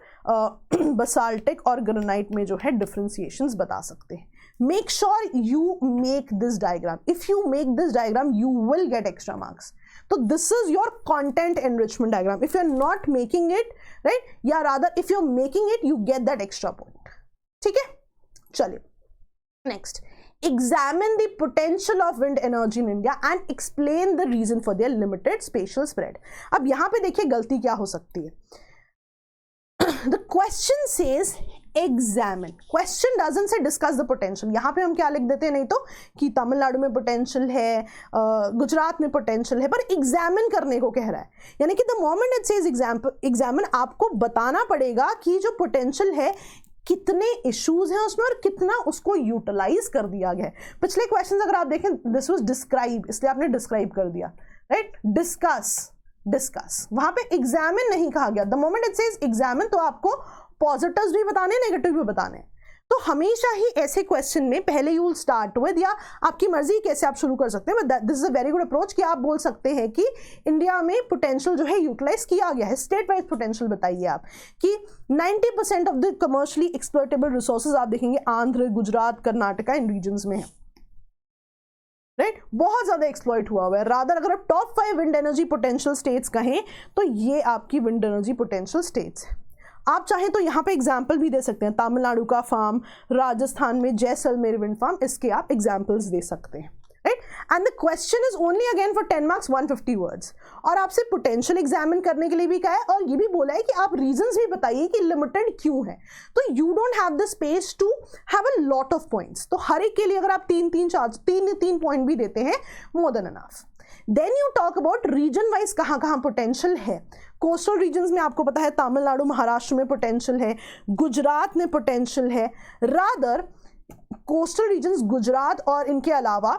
बसाल्टिक और ग्रेनाइट में जो है डिफरेंशिएशंस बता सकते हैं। Make sure you make this diagram, if you make this diagram you will get extra marks. तो this is your content enrichment diagram. If you are not making it, right, या rather if you are making it you get that extra point, ठीक है। चलिए next, examine the potential of wind energy in India and explain the reason for their limited spatial spread। अब यहां पे देखिए गलती क्या हो सकती है। The question says examine, question doesn't say discuss the potential। यहां पे हम क्या लिख देते हैं, नहीं तो कि तमिलनाडु में पोटेंशियल है, गुजरात में पोटेंशियल है, पर एग्जामिन करने को कह रहा है। यानी कि the moment it says examine, आपको बताना पड़ेगा कि जो पोटेंशियल है कितने इश्यूज हैं उसमें और कितना उसको यूटिलाइज कर दिया गया है। पिछले क्वेश्चन अगर आप देखें दिस वाज डिस्क्राइब, इसलिए आपने डिस्क्राइब कर दिया, राइट। डिस्कस वहां पे एग्जामिन नहीं कहा गया। The moment it says examine तो आपको पॉजिटिव्स भी बताने, नेगेटिव भी बताने। तो हमेशा ही ऐसे क्वेश्चन में पहले यू विल स्टार्ट विद, या आपकी मर्जी कैसे आप शुरू कर सकते हैं, but this is a very good approach कि आप बोल सकते हैं कि इंडिया में पोटेंशियल जो है यूटिलाइज किया गया है। स्टेट वाइज पोटेंशियल बताइए आप कि 90% of the commercially exploitable resources आप देखेंगे आंध्र, गुजरात, कर्नाटका इन रीजन्स में है, राइट, बहुत ज्यादा एक्सप्लॉइट हुआ है। रादर अगर आप top 5 wind energy potential states कहें तो ये आपकी विंड एनर्जी पोटेंशियल स्टेट्स है। आप चाहें तो यहाँ पे एग्जाम्पल भी दे सकते हैं, तमिलनाडु का फार्म, राजस्थान में जैसलमेर विंड फार्म, इसके आप एग्जाम्पल्स दे सकते हैं, right. And the question is only again for 10 marks 150 words, और आपसे पोटेंशियल एग्जामिन करने के लिए भी कहा है, और ये भी बोला है कि आप रीजंस भी बताइए कि लिमिटेड क्यों है। तो you don't have the space to have a lot of points, तो हर एक के लिए अगर आप तीन पॉइंट भी देते हैं, more than enough. Then you talk about region wise कहाँ कहाँ पोटेंशियल है। कोस्टल रीजन्स में आपको पता है तमिलनाडु, महाराष्ट्र में पोटेंशियल है, गुजरात में पोटेंशियल है। रादर कोस्टल रीजन्स गुजरात और इनके अलावा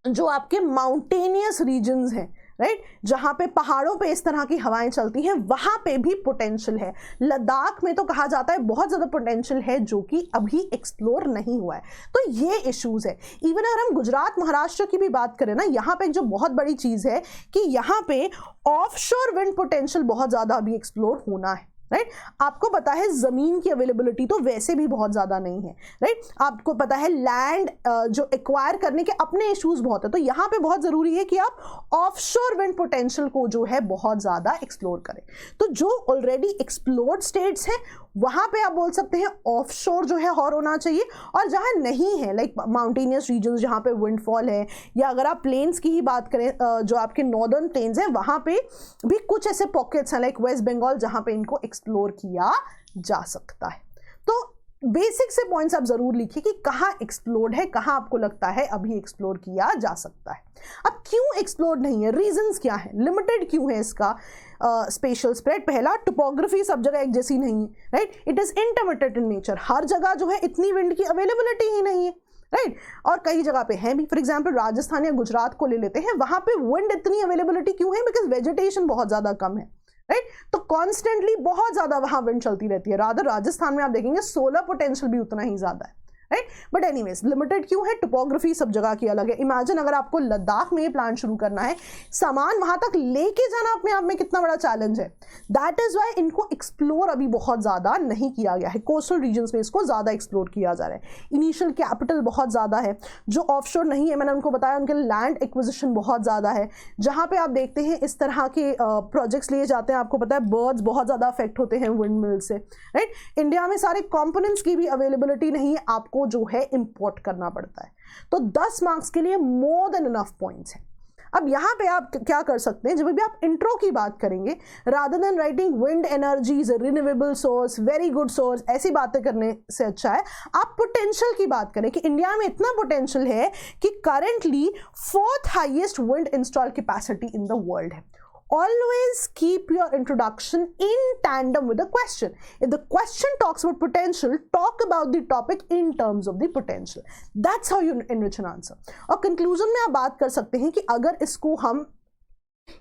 जो आपके माउंटेनियस रीजन्स हैं, राइट, जहां पे पहाड़ों पे इस तरह की हवाएं चलती हैं, वहां पे भी पोटेंशियल है। लद्दाख में तो कहा जाता है बहुत ज्यादा पोटेंशियल है जो कि अभी एक्सप्लोर नहीं हुआ है। तो ये इश्यूज है। इवन अगर हम गुजरात, महाराष्ट्र की भी बात करें ना, यहाँ पे जो बहुत बड़ी चीज है कि यहाँ पे ऑफशोर विंड पोटेंशियल बहुत ज्यादा अभी एक्सप्लोर होना है, राइट। आपको पता है जमीन की अवेलेबिलिटी तो वैसे भी बहुत ज्यादा नहीं है, राइट। आपको पता है लैंड जो एक्वायर करने के अपने इश्यूज बहुत है, तो यहाँ पे बहुत जरूरी है कि आप ऑफशोर विंड पोटेंशियल को जो है बहुत ज्यादा एक्सप्लोर करें। तो जो ऑलरेडी एक्सप्लोर्ड स्टेट्स हैं वहां पे आप बोल सकते हैं ऑफशोर जो है और होना चाहिए, और जहां नहीं है लाइक माउंटेनियस रीजन्स जहां पे विंडफॉल है, या अगर आप प्लेन्स की ही बात करें जो आपके नॉर्दर्न प्लेन्स हैं वहां पे भी कुछ ऐसे पॉकेट्स हैं लाइक वेस्ट बंगाल जहां पे इनको एक्सप्लोर किया जा सकता है। तो बेसिक से पॉइंट्स आप जरूर लिखिए कि कहाँ एक्सप्लोर्ड है, कहाँ आपको लगता है अभी एक्सप्लोर किया जा सकता है। अब क्यों एक्सप्लोर्ड नहीं है, रीजंस क्या है, लिमिटेड क्यों है इसका स्पेशल स्प्रेड। पहला, टोपोग्राफी सब जगह एक जैसी नहीं है, right, it is intermittent in nature. हर जगह जो है इतनी विंड की अवेलेबिलिटी ही नहीं है, राइट। और कई जगह पे है भी, फॉर एग्जांपल राजस्थान या गुजरात को ले लेते हैं, वहां पे विंड इतनी अवेलेबिलिटी क्यों है, बिकॉज वेजिटेशन बहुत ज्यादा कम है, राइट। तो कॉन्स्टेंटली बहुत ज्यादा वहां विंड चलती रहती है। रादर राजस्थान में आप देखेंगे सोलर पोटेंशियल भी उतना ही ज्यादा है, राइट। बट एनीवेज लिमिटेड क्यों है, टोपोग्राफी सब जगह की अलग है। इमेजिन अगर आपको लद्दाख में ये प्लान शुरू करना है, सामान वहां तक लेके जाना अपने आप में कितना बड़ा चैलेंज है। दैट इज वाई इनको एक्सप्लोर अभी बहुत ज्यादा नहीं किया गया है। कोस्टल रीजन्स में इसको ज्यादा एक्सप्लोर किया जा रहा है। इनिशियल कैपिटल बहुत ज्यादा है। जो ऑफशोर नहीं है, मैंने उनको बताया, उनके लैंड एक्विजिशन बहुत ज्यादा है। जहां पे आप देखते हैं इस तरह के प्रोजेक्ट्स लिए जाते हैं, आपको पता है बर्ड्स बहुत ज्यादा अफेक्ट होते हैं विंड मिल से, राइट। इंडिया में सारे कॉम्पोनेंट्स की भी अवेलेबिलिटी नहीं है, आपको जो है इंपोर्ट करना पड़ता है। तो 10 मार्क्स के लिए मोर देन इनफ पॉइंट्स हैं। अब यहाँ पे आप क्या कर सकते हैं, जब भी आप इंट्रो की बात करेंगे, rather than writing wind energy is a renewable source, very good source, ऐसी बातें करने से अच्छा है आप पोटेंशियल की बात करें कि इंडिया में इतना पोटेंशियल है कि currently 4th highest wind install capacity in the world है। Always keep your introduction in tandem with the question. If the question talks about potential, talk about the topic in terms of the potential. That's how you enrich an answer. और conclusion में आप बात कर सकते हैं कि अगर इसको हम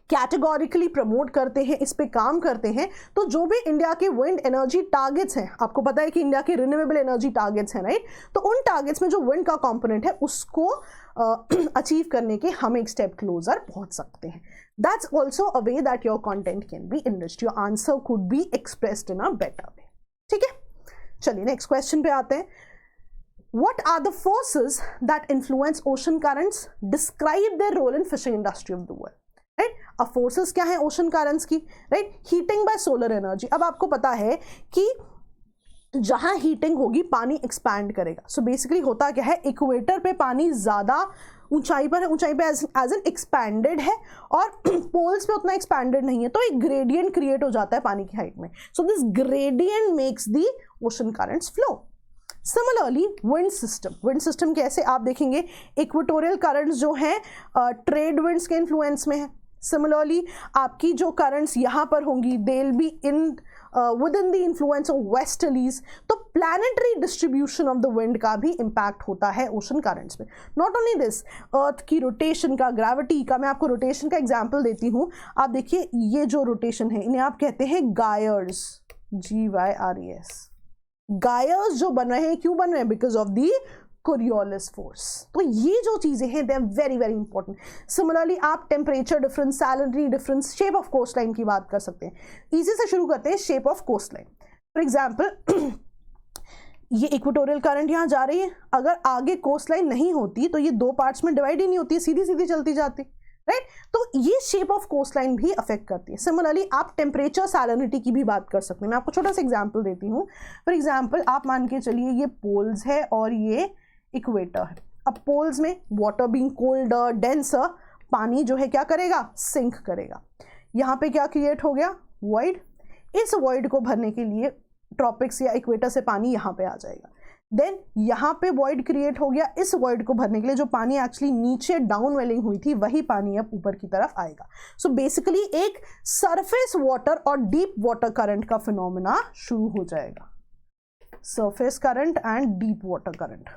कैटेगोरिकली प्रमोट करते हैं, इस पे काम करते हैं, तो जो भी इंडिया के विंड एनर्जी टारगेट्स हैं, आपको पता है कि इंडिया के रिन्यूएबल एनर्जी टारगेट्स हैं, राइट, तो उन टारगेट्स में जो विंड का कंपोनेंट है उसको अचीव करने के हम एक स्टेप क्लोजर पहुंच सकते हैं। That's also a way that your content can be enriched, your answer could be expressed in a better way. ठीक है, चलिए नेक्स्ट क्वेश्चन पे आते हैं। What are the forces that influence ocean currents? Describe their role in fishing industry of the world. Right, अब forces क्या है ocean currents की, right, heating bye solar energy. अब आपको पता है कि जहां हीटिंग होगी पानी एक्सपैंड करेगा। सो बेसिकली होता क्या है, इक्वेटर पे पानी ज्यादा ऊंचाई पर है, ऊंचाई पे एज एन एक्सपैंडेड है, और पोल्स पे उतना एक्सपैंडेड नहीं है, तो एक ग्रेडियंट क्रिएट हो जाता है पानी की हाइट में। So this gradient makes the ocean currents flow. Similarly wind system कैसे आप देखेंगे, इक्वेटोरियल करंट्स जो हैं ट्रेड विंड्स के इन्फ्लुएंस में है। सिमिलरली आपकी जो करंट्स यहाँ पर होंगी they will be in within the influence of westerlies. तो planetary distribution of the wind का भी इम्पैक्ट होता है ओशन करंट्स में। नॉट ओनली दिस, अर्थ की रोटेशन का, ग्रेविटी का, मैं आपको रोटेशन का एग्जांपल देती हूँ। आप देखिए ये जो रोटेशन है इन्हें आप कहते हैं गायर्स, GYRES। गायर्स जो बन रहे हैं, क्यों बन रहे हैं, because of the Coriolis force. तो ये जो चीजें हैं they are very very important. Similarly आप temperature difference, salinity difference, shape of coast line की बात कर सकते हैं। इजी से शुरू करते हैं, shape of coast line. For example ये इक्वेटोरियल करंट यहाँ जा रही है, अगर आगे कोस्ट लाइन नहीं होती तो ये दो पार्ट्स में डिवाइड ही नहीं होती, सीधी सीधी चलती जाती, राइट। तो ये शेप ऑफ कोस्ट लाइन भी अफेक्ट करती है। सिमिलरली आप टेम्परेचर सैलिनिटी की भी बात कर सकते हैं। मैं आपको छोटा सा एग्जांपल देती हूँ। फॉर एग्जांपल आप मान के चलिए ये पोल्स है और ये इक्वेटर है। अब पोल्स में वाटर बीइंग कोल्डर डेंसर, पानी जो है क्या करेगा, सिंक करेगा। यहाँ पे क्या क्रिएट हो गया, वॉइड। इस वॉइड को भरने के लिए ट्रॉपिक्स या इक्वेटर से पानी यहाँ पे आ जाएगा। देन यहाँ पे वॉइड क्रिएट हो गया, इस वॉइड को भरने के लिए जो पानी एक्चुअली नीचे डाउन वेलिंग हुई थी वही पानी अब ऊपर की तरफ आएगा। सो बेसिकली एक सरफेस वाटर और डीप वाटर करंट का फिनोमेना शुरू हो जाएगा, surface current and deep water current.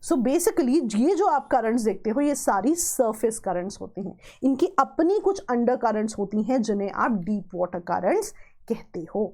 So basically ये जो आप करंट्स देखते हो ये सारी सरफेस करंट्स होती हैं, इनकी अपनी कुछ अंडर करंट्स होती हैं जिन्हें आप डीप वाटर करंट्स कहते हो।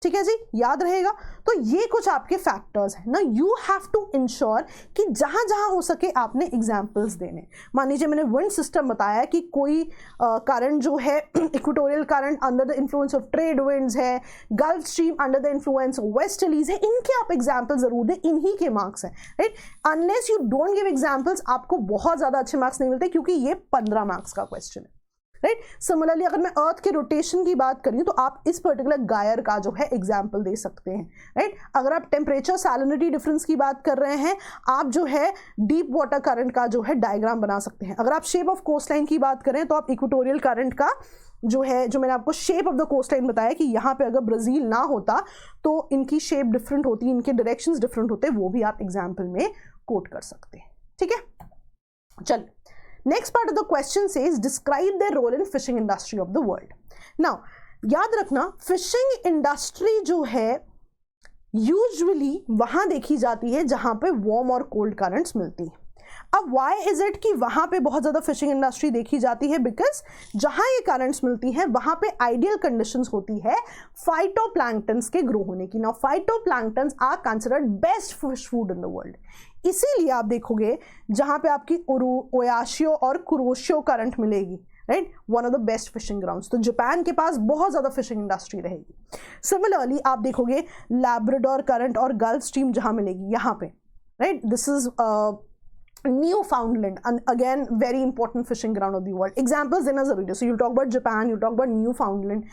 ठीक है जी, याद रहेगा। तो ये कुछ आपके फैक्टर्स हैं ना, यू हैव टू इंश्योर कि जहां जहां हो सके आपने एग्जांपल्स देने। मान लीजिए मैंने विंड सिस्टम बताया कि कोई करंट जो है equatorial current under the influence of trade winds है, Gulf Stream under the influence of westerlies है, इनके आप एग्जाम्पल जरूर दें, इन्हीं के मार्क्स हैं, right. Unless you don't give examples आपको बहुत ज्यादा अच्छे मार्क्स नहीं मिलते, क्योंकि ये 15 मार्क्स का क्वेश्चन है, राइट। सिमिलरली अगर मैं अर्थ के रोटेशन की बात करूं तो आप इस पर्टिकुलर गायर का जो है एग्जांपल दे सकते हैं, राइट। अगर आप टेम्परेचर सैलिनिटी डिफरेंस की बात कर रहे हैं, आप जो है डीप वाटर करंट का जो है डायग्राम बना सकते हैं। अगर आप शेप ऑफ कोस्ट लाइन की बात करें तो आप इक्वेटोरियल करंट का जो है, जो मैंने आपको shape of the coast line बताया कि यहाँ पे अगर ब्राजील ना होता तो इनकी शेप डिफरेंट होती, इनके डायरेक्शंस डिफरेंट होते, वो भी आप एग्जाम्पल में कोट कर सकते हैं। ठीक है, चलिए next part of the question says describe their role in fishing industry of the world. Now याद रखना, फिशिंग इंडस्ट्री जो है यूजुअली वहां देखी जाती है जहां पे वार्म और कोल्ड करंट्स मिलती हैं। अब व्हाई इज इट कि वहां पे बहुत ज्यादा फिशिंग इंडस्ट्री देखी जाती है, बिकॉज जहां ये करंट्स मिलती हैं वहां पे आइडियल कंडीशंस होती है फाइटोप्लैंक्टन्स के ग्रो होने की। Now phytoplanktons are considered best fish food in the world. इसीलिए आप देखोगे जहां पे आपकी ओयाशियो और कुरोशियो करंट मिलेगी, right, one of the best fishing grounds, तो जापान के पास बहुत ज्यादा फिशिंग इंडस्ट्री रहेगी। सिमिलरली आप देखोगे लैब्राडोर करंट और गल्फ स्ट्रीम जहां मिलेगी यहाँ पे, right, this is Newfoundland, and again very important fishing ground of the world. Examples देना जरूरी है. So you talk about Japan, you talk about Newfoundland,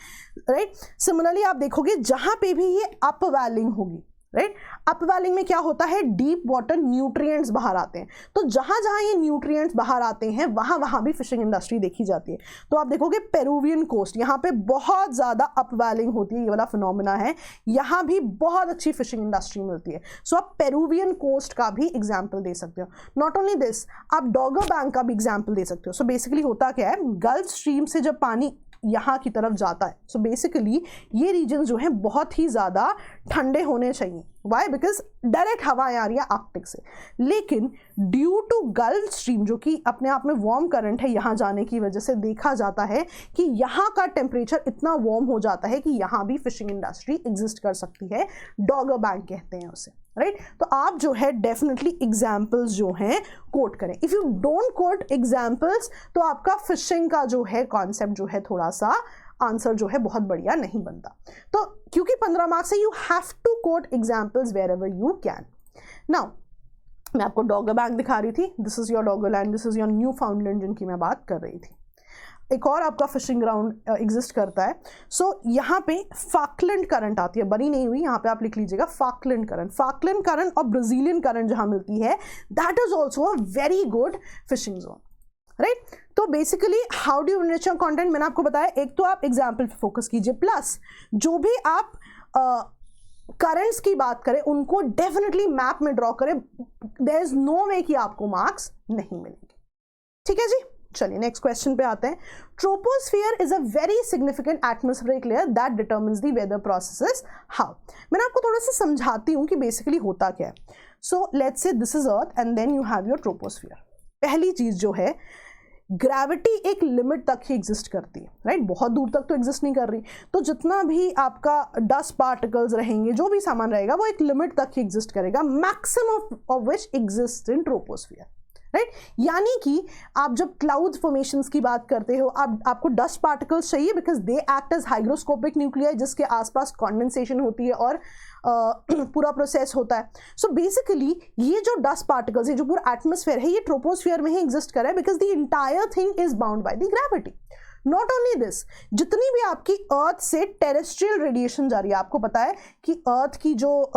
right? Similarly आप देखोगे जहाँ पे भी ये upwelling होगी, राइट, अपवेलिंग में क्या होता है, डीप वाटर न्यूट्रिएंट्स बाहर आते हैं. तो जहां जहां ये न्यूट्रिएंट्स बाहर आते हैं वहां वहां भी फिशिंग इंडस्ट्री देखी जाती है. तो आप देखोगे पेरुवियन कोस्ट, यहाँ पे बहुत ज्यादा अपवेलिंग होती है, ये वाला फिनोमिना है, यहाँ भी बहुत अच्छी फिशिंग इंडस्ट्री मिलती है. सो आप पेरुवियन कोस्ट का भी एग्जाम्पल दे सकते हो. नॉट ओनली दिस, आप डॉगर बैंक का भी एग्जाम्पल दे सकते हो. सो बेसिकली होता क्या है, गल्फ स्ट्रीम से जब पानी यहाँ की तरफ जाता है, सो बेसिकली ये रीजन जो है बहुत ही ज़्यादा ठंडे होने चाहिए. वाई? बिकॉज डायरेक्ट हवाएं आ रही है आर्कटिक से, लेकिन ड्यू टू गल्फ स्ट्रीम जो कि अपने आप में वार्म करंट है, यहाँ जाने की वजह से देखा जाता है कि यहाँ का टेम्परेचर इतना वार्म हो जाता है कि यहाँ भी फिशिंग इंडस्ट्री एग्जिस्ट कर सकती है. डॉगर बैंक कहते हैं उसे, राइट? तो आप जो है डेफिनेटली एग्जाम्पल्स जो हैं कोट करें. If you don't quote examples तो आपका फिशिंग का जो है कॉन्सेप्ट जो है थोड़ा सा आंसर जो है बहुत बढ़िया नहीं बनता. तो क्योंकि 15 मार्क्स से you have to quote examples wherever you can. Now मैं आपको डॉगर बैंक दिखा रही थी, this is your Doggerland, this is your Newfoundland जिनकी मैं बात कर रही थी. एक और आपका फिशिंग ग्राउंड एग्जिस्ट करता है. सो यहाँ पे फाकलैंड करंट आती है, बनी नहीं हुई, यहाँ पे आप लिख लीजिएगा फाकलैंड करंट. फाकलैंड करंट और ब्राजीलियन करंट जहाँ मिलती है, that is also a very good fishing zone, right? तो basically how do you enrich your content, मैंने आपको बताया, एक तो आप एग्जाम्पल पे फोकस कीजिए, प्लस जो भी आप करंट्स की बात करें उनको डेफिनेटली मैप में ड्रॉ करें. देयर इज नो वे कि आपको मार्क्स नहीं मिलेंगे. ठीक है जी, चलिए नेक्स्ट क्वेश्चन पे आते हैं. Troposphere is a very significant atmospheric layer that determines the weather processes. How? मैंने आपको थोड़ा सा समझाती हूँ कि बेसिकली होता क्या है. So let's say this is earth and then you have your troposphere. पहली चीज जो है, ग्रेविटी एक लिमिट तक ही एग्जिस्ट करती है, राइट? बहुत दूर तक तो एग्जिस्ट नहीं कर रही. तो जितना भी आपका डस्ट पार्टिकल्स रहेंगे, जो भी सामान रहेगा, वो एक लिमिट तक ही एग्जिस्ट करेगा, maximum of which exist in troposphere, right? यानी कि आप जब क्लाउड फॉर्मेशंस की बात करते हो, आपको डस्ट पार्टिकल्स चाहिए because they act as hygroscopic nuclei जिसके आसपास कॉन्डेंसेशन होती है और पूरा प्रोसेस होता है. सो बेसिकली ये जो डस्ट पार्टिकल्स है, जो पूरा एटमॉस्फेयर है, ये ट्रोपोस्फियर में ही एग्जिस्ट कर रहा है because the entire thing is bound by the gravity. Not only this, जितनी भी आपकी अर्थ से टेरेस्ट्रियल रेडिएशन जा रही है, आपको पता है कि अर्थ की जो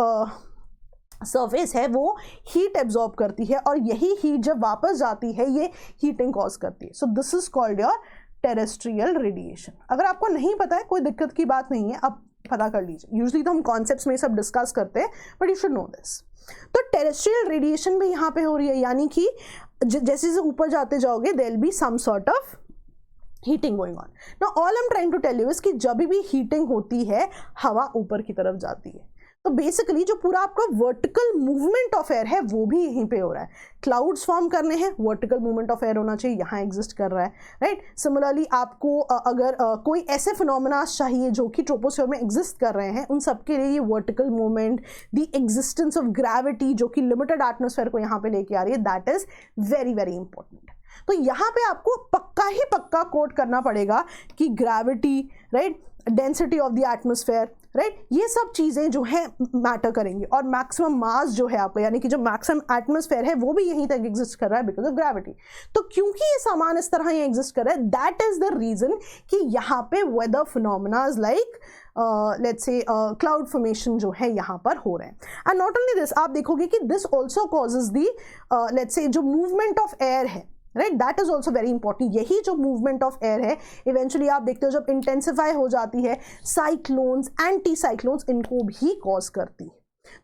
सरफेस है वो हीट एब्जॉर्ब करती है और यही हीट जब वापस जाती है ये हीटिंग कॉज करती है. So this is called your terrestrial radiation. अगर आपको नहीं पता है कोई दिक्कत की बात नहीं है, आप पता कर लीजिए. यूजुअली तो हम कॉन्सेप्ट्स में सब डिस्कस करते हैं, but you should know this. तो टेरेस्ट्रियल रेडिएशन भी यहाँ पे हो रही है, यानी कि जैसे जैसे ऊपर जाते जाओगे there will be some sort of heating going on. Now all I am trying to tell you is कि जब भी हीटिंग होती है हवा ऊपर की तरफ जाती है. तो बेसिकली जो पूरा आपका वर्टिकल मूवमेंट ऑफ एयर है वो भी यहीं पे हो रहा है. क्लाउड्स फॉर्म करने हैं, वर्टिकल मूवमेंट ऑफ एयर होना चाहिए, यहाँ एग्जिस्ट कर रहा है, राइट? सिमिलरली आपको अगर कोई ऐसे फिनोमेना चाहिए जो कि ट्रोपोस्फीयर में एग्जिस्ट कर रहे हैं, उन सबके लिए ये vertical movement, the existence of gravity जो कि लिमिटेड एटमॉस्फेयर को यहाँ पे लेके आ रही है, that is very very important. तो यहाँ पे आपको पक्का ही पक्का कोट करना पड़ेगा कि gravity, right, density of the atmosphere, right, ये सब चीज़ें जो है मैटर करेंगी. और मैक्सिमम मास जो है आपका, यानी कि जो मैक्सिमम एटमॉस्फेयर है वो भी यहीं तक एग्जिस्ट कर रहा है बिकॉज ऑफ ग्रेविटी. तो क्योंकि ये सामान इस तरह ये एग्जिस्ट कर रहा है, दैट इज द रीजन कि यहाँ पे weather phenomenas like let's say cloud formation जो है यहाँ पर हो रहे हैं. एंड नॉट ओनली दिस, आप देखोगे कि this also causes the let's say जो मूवमेंट ऑफ एयर है, right, that is also very important. यही जो मूवमेंट ऑफ एयर है इवेंचुअली आप देखते हो जब इंटेंसिफाई हो जाती है, साइक्लोन्स, एंटी साइक्लोन्स इनको भी कॉज करती है.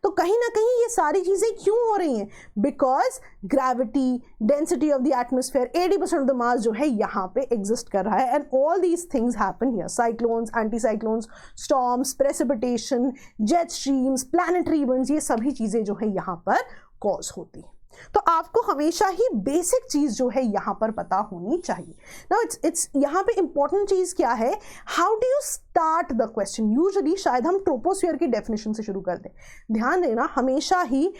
तो कहीं ना कहीं ये सारी चीजें क्यों हो रही हैं? Because gravity, density of the atmosphere, 80% of the mass जो है यहाँ पे एग्जिस्ट कर रहा है. And all these things happen here. Cyclones, anti cyclones, storms, precipitation, jet streams, planetary events, ये सभी चीजें जो है यहाँ पर कॉज होती है. तो आपको हमेशा ही बेसिक चीज जो है यहां पर पता होनी चाहिए. नाउ इट्स यहां पे इंपॉर्टेंट चीज क्या है, how do you start the question. Usually शायद हम ट्रोपोस्फियर की डेफिनेशन से शुरू कर दें. ध्यान देना, हमेशा ही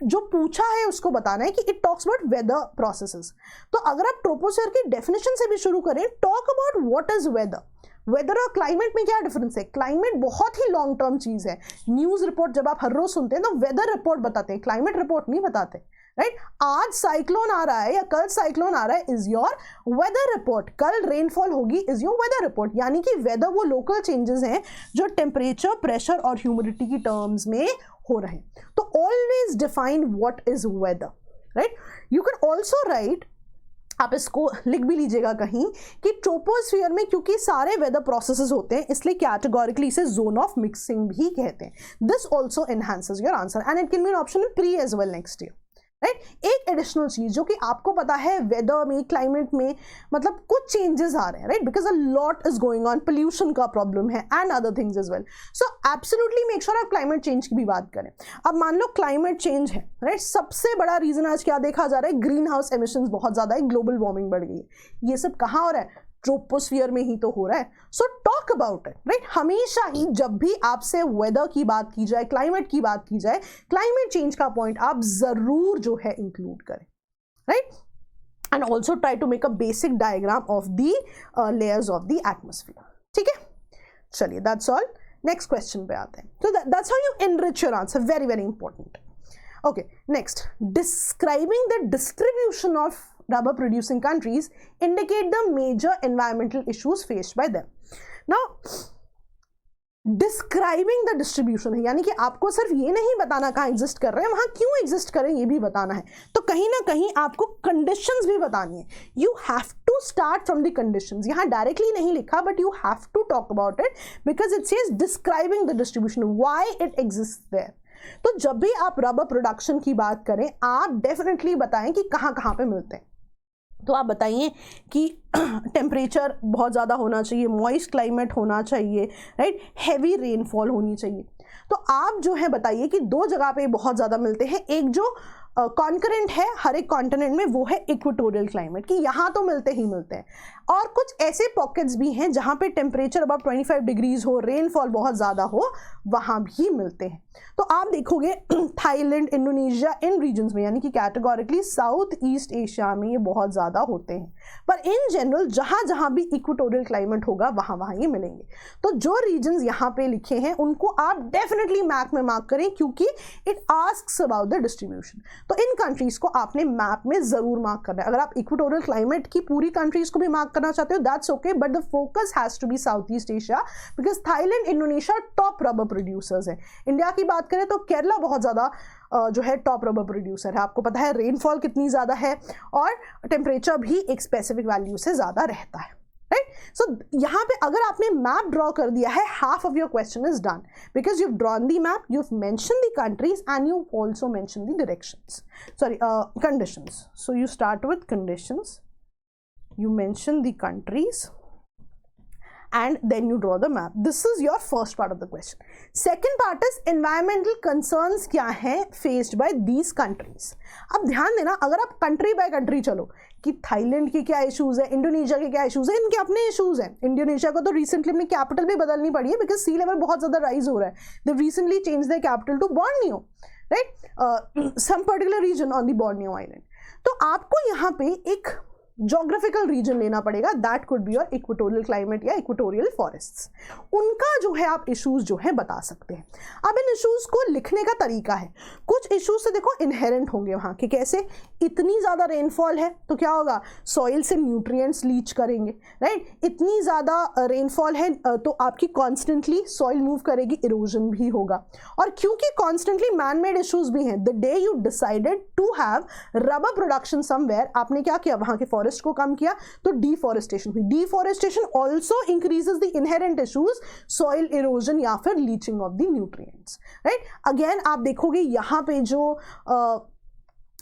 जो पूछा है उसको बताना है कि it talks about whether processes. तो अगर आप ट्रोपोस्फियर की डेफिनेशन से भी शुरू करें, talk about what is weather. Weather और क्लाइमेट में क्या डिफरेंस है? क्लाइमेट बहुत ही लॉन्ग टर्म चीज है. न्यूज रिपोर्ट जब आप हर रोज सुनते हैं तो वेदर रिपोर्ट बताते हैं, क्लाइमेट रिपोर्ट नहीं बताते, राइट। आज साइक्लोन आ रहा है या कल साइक्लोन आ रहा है इज योर वेदर रिपोर्ट, कल रेनफॉल होगी इज योर वेदर रिपोर्ट। यानी कि वेदर वो लोकल चेंजेस हैं जो टेम्परेचर, प्रेशर और ह्यूमिडिटी की टर्म्स में हो रहे हैं। तो always define what is weather, right. You can also right, आप इसको लिख भी लीजिएगा कहीं कि ट्रोपोस्फियर में क्योंकि सारे वेदर प्रोसेसेस होते हैं इसलिए कैटेगोरिकली इसे जोन ऑफ मिक्सिंग भी कहते हैं। This also enhances your answer and it can be an option in pre as well next year, right. एक एडिशनल चीज जो कि आपको पता है वेदर में, क्लाइमेट में मतलब कुछ चेंजेस आ रहे हैं, right, because a lot is going on, pollution का प्रॉब्लम है and other things as well. So absolutely make sure आप क्लाइमेट चेंज की भी बात करें। अब मान लो क्लाइमेट चेंज है, राइट, सबसे बड़ा रीजन आज क्या देखा जा रहा है, ग्रीन हाउस एमिशंस बहुत ज्यादा है, ग्लोबल वार्मिंग बढ़ गई है। ये सब कहाँ हो रहा है, ट्रोपोस्फियर में ही तो हो रहा है। So talk about it, right. हमेशा ही जब भी आपसे वेदर की बात की जाए, क्लाइमेट की बात की जाए, क्लाइमेट चेंज का पॉइंट आप जरूर जो है इंक्लूड करें, right. And also try to make a basic diagram of the layers of the atmosphere, ठीक है। चलिए दैट्स ऑल, नेक्स्ट क्वेश्चन पे आते हैं। तो that's how you enrich your answer, very very important. Okay, next, describing the distribution of rubber producing countries indicate the major environmental issues faced by them. Now, describing the distribution है, यानी कि आपको सिर्फ ये नहीं बताना कहाँ एग्जिस्ट कर रहे हैं, वहाँ क्यों एग्जिस्ट करें ये भी बताना है। तो कहीं ना कहीं आपको कंडीशंस भी बतानी है। You have to start from the conditions. यहाँ डायरेक्टली नहीं लिखा but you have to talk about it because it says describing the distribution, why it exist there. तो जब भी आप रबर प्रोडक्शन की बात करें आप डेफिनेटली बताएं कि कहाँ कहाँ पे मिलते हैं। तो आप बताइए कि टेम्परेचर बहुत ज़्यादा होना चाहिए, मॉइस्ट क्लाइमेट होना चाहिए, राइट, हैवी रेनफॉल होनी चाहिए। तो आप जो है बताइए कि दो जगह पे बहुत ज़्यादा मिलते हैं। एक जो कॉन्करेंट है हर एक कॉन्टिनेंट में वो है इक्वेटोरियल क्लाइमेट, कि यहाँ तो मिलते ही मिलते हैं, और कुछ ऐसे पॉकेट्स भी हैं जहाँ पे टेम्परेचर अबाउट 25 डिग्रीज हो, रेनफॉल बहुत ज़्यादा हो, वहाँ भी मिलते हैं। तो आप देखोगे थाईलैंड, इंडोनेशिया, इन रीजन्स में, यानी कि कैटेगोरिकली साउथ ईस्ट एशिया में ये बहुत ज़्यादा होते हैं। पर इन जनरल जहाँ जहाँ भी इक्वेटोरियल क्लाइमेट होगा वहाँ वहाँ ये मिलेंगे। तो जो रीजन्स यहाँ पे लिखे हैं उनको आप डेफिनेटली मैप में मार्क करें क्योंकि it asks about the distribution. तो इन कंट्रीज को आपने मैप में जरूर मार्क करना है। अगर आप इक्वेटोरियल क्लाइमेट की पूरी कंट्रीज को भी मार्क करना चाहते हो that's okay, but the focus has to be south east Asia because Thailand, Indonesia top rubber producers हैं। इंडिया की बात करें तो केरला बहुत ज़्यादा जो है टॉप रबर प्रोड्यूसर है। आपको पता है रेनफॉल कितनी ज़्यादा है और टेम्परेचर भी एक स्पेसिफिक वैल्यू से ज़्यादा रहता है, राइट। सो यहाँ पे अगर आपने मैप ड्रॉ कर दिया है, half of your question is done because you drawn the map, you mention the countries and you also mention the directions, sorry conditions. So you start with conditions, you mention the countries and then you draw the map. This is your first part of the question. Second part is environmental concerns क्या हैं faced by these countries. अब ध्यान देना, अगर आप country by country चलो कि Thailand की क्या इश्यूज है, इंडोनेशिया के क्या इश्यूज है, इनके अपने इश्यूज हैं। इंडोनेशिया को तो रिसेंटली अपनी कैपिटल भी बदलनी पड़ी है बिकॉज सी लेवल बहुत ज़्यादा राइज हो रहा है। They recently change the capital to Borneo, right, some particular region on the Borneo island. तो आपको यहाँ पे एक जोग्राफिकल रीजन लेना पड़ेगा, that could be your equatorial climate या इक्वेटोरियल फॉरेस्ट्स। उनका जो है आप इश्यूज जो है बता सकते हैं। अब इन इश्यूज को लिखने का तरीका है, कुछ इश्यूज से देखो इनहेरेंट होंगे वहाँ के, कैसे, इतनी ज़्यादा रेनफॉल है तो क्या होगा, सॉइल से न्यूट्रिएंट्स लीच करेंगे, राइट। इतनी ज़्यादा रेनफॉल है तो आपकी कॉन्स्टेंटली सॉइल मूव करेगी, इरोजन भी होगा। और क्योंकि कॉन्स्टेंटली मैन मेड इश्यूज भी हैं, the day you decided to have rubber production somewhere, आपने क्या किया, वहाँ के फॉरेस्ट को कम किया तो डिफॉरेस्टेशन हुई। Deforestation also increases the inherent issues, soil erosion या फिर leaching of the nutrients, right. Again आप देखोगे यहाँ पे जो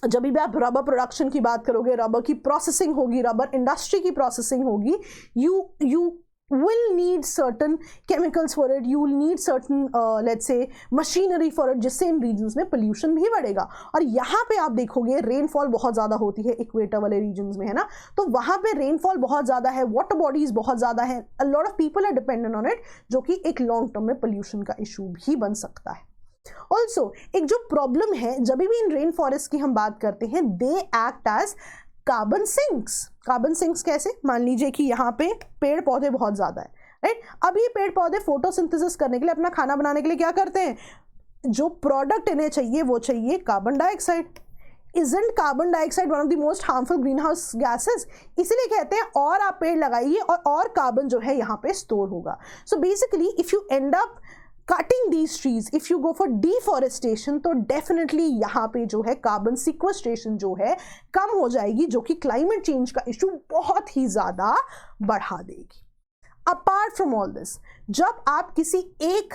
जब भी आप रबर प्रोडक्शन की बात करोगे, रबर की प्रोसेसिंग होगी, रबर इंडस्ट्री की प्रोसेसिंग होगी, you will need certain chemicals for it, you will need certain let's say machinery for it, जिससे इन रीजन्स में पोल्यूशन भी बढ़ेगा। और यहाँ पे आप देखोगे रेनफॉल बहुत ज़्यादा होती है इक्वेटर वाले रीजन्स में, है ना, तो वहाँ पे रेनफॉल बहुत ज़्यादा है, वाटर बॉडीज बहुत ज़्यादा है, a lot of people are dependent on it, जो कि एक लॉन्ग टर्म में पोल्यूशन का इशू भी बन सकता है। ऑल्सो एक जो प्रॉब्लम है जब भी इन रेन फॉरेस्ट की हम बात करते हैं, they act as carbon sinks. Carbon sinks कैसे, मान लीजिए कि यहाँ पे पेड़ पौधे बहुत ज़्यादा है, राइट। अब ये पेड़ पौधे फोटोसिंथेसिस करने के लिए, अपना खाना बनाने के लिए क्या करते हैं, जो प्रोडक्ट इन्हें चाहिए वो चाहिए carbon dioxide. isn't carbon dioxide one of the most harmful greenhouse gases? इसीलिए कहते हैं और आप पेड़ लगाइए और कार्बन जो है यहाँ पे स्टोर होगा. So basically if you end up cutting these trees, if you go for deforestation, तो definitely यहाँ पे जो है कार्बन सिक्वेस्ट्रेशन जो है कम हो जाएगी, जो कि क्लाइमेट चेंज का इशू बहुत ही ज़्यादा बढ़ा देगी. अपार्ट फ्रॉम ऑल दिस, जब आप किसी एक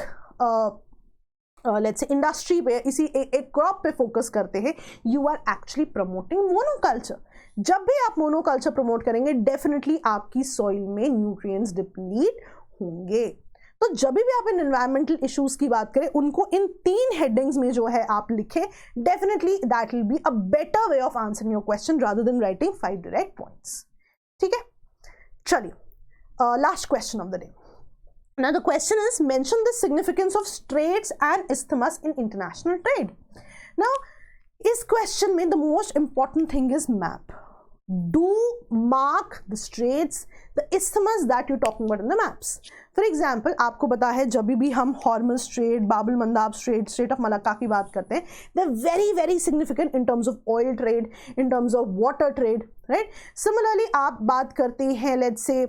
लेट्स से इंडस्ट्री पे एक क्रॉप पे फोकस करते हैं, you are actually promoting monoculture. जब भी आप मोनोकल्चर प्रमोट करेंगे डेफिनेटली आपकी सॉइल में न्यूट्रिएंट्स डिप्लीट होंगे. तो जब भी आप इन एनवायरमेंटल इश्यूज की बात करें, उनको इन 3 हेडिंग्स में जो है आप लिखें, definitely that will be a better way of answering your question rather than writing 5 direct points. ठीक है, चलिए last question of the day. Now the question is, mention the significance of straits and isthmus in international trade. Now इस question में the most important thing is map. Do mark the straits, the isthmus that you're talking about in the maps. For example, आपको पता है जब भी हम Hormuz Strait, Bab el-Mandab Strait, Strait of Malacca की बात करते हैं, they're very very significant in terms of oil trade, in terms of water trade, right? Similarly, आप बात करते हैं let's say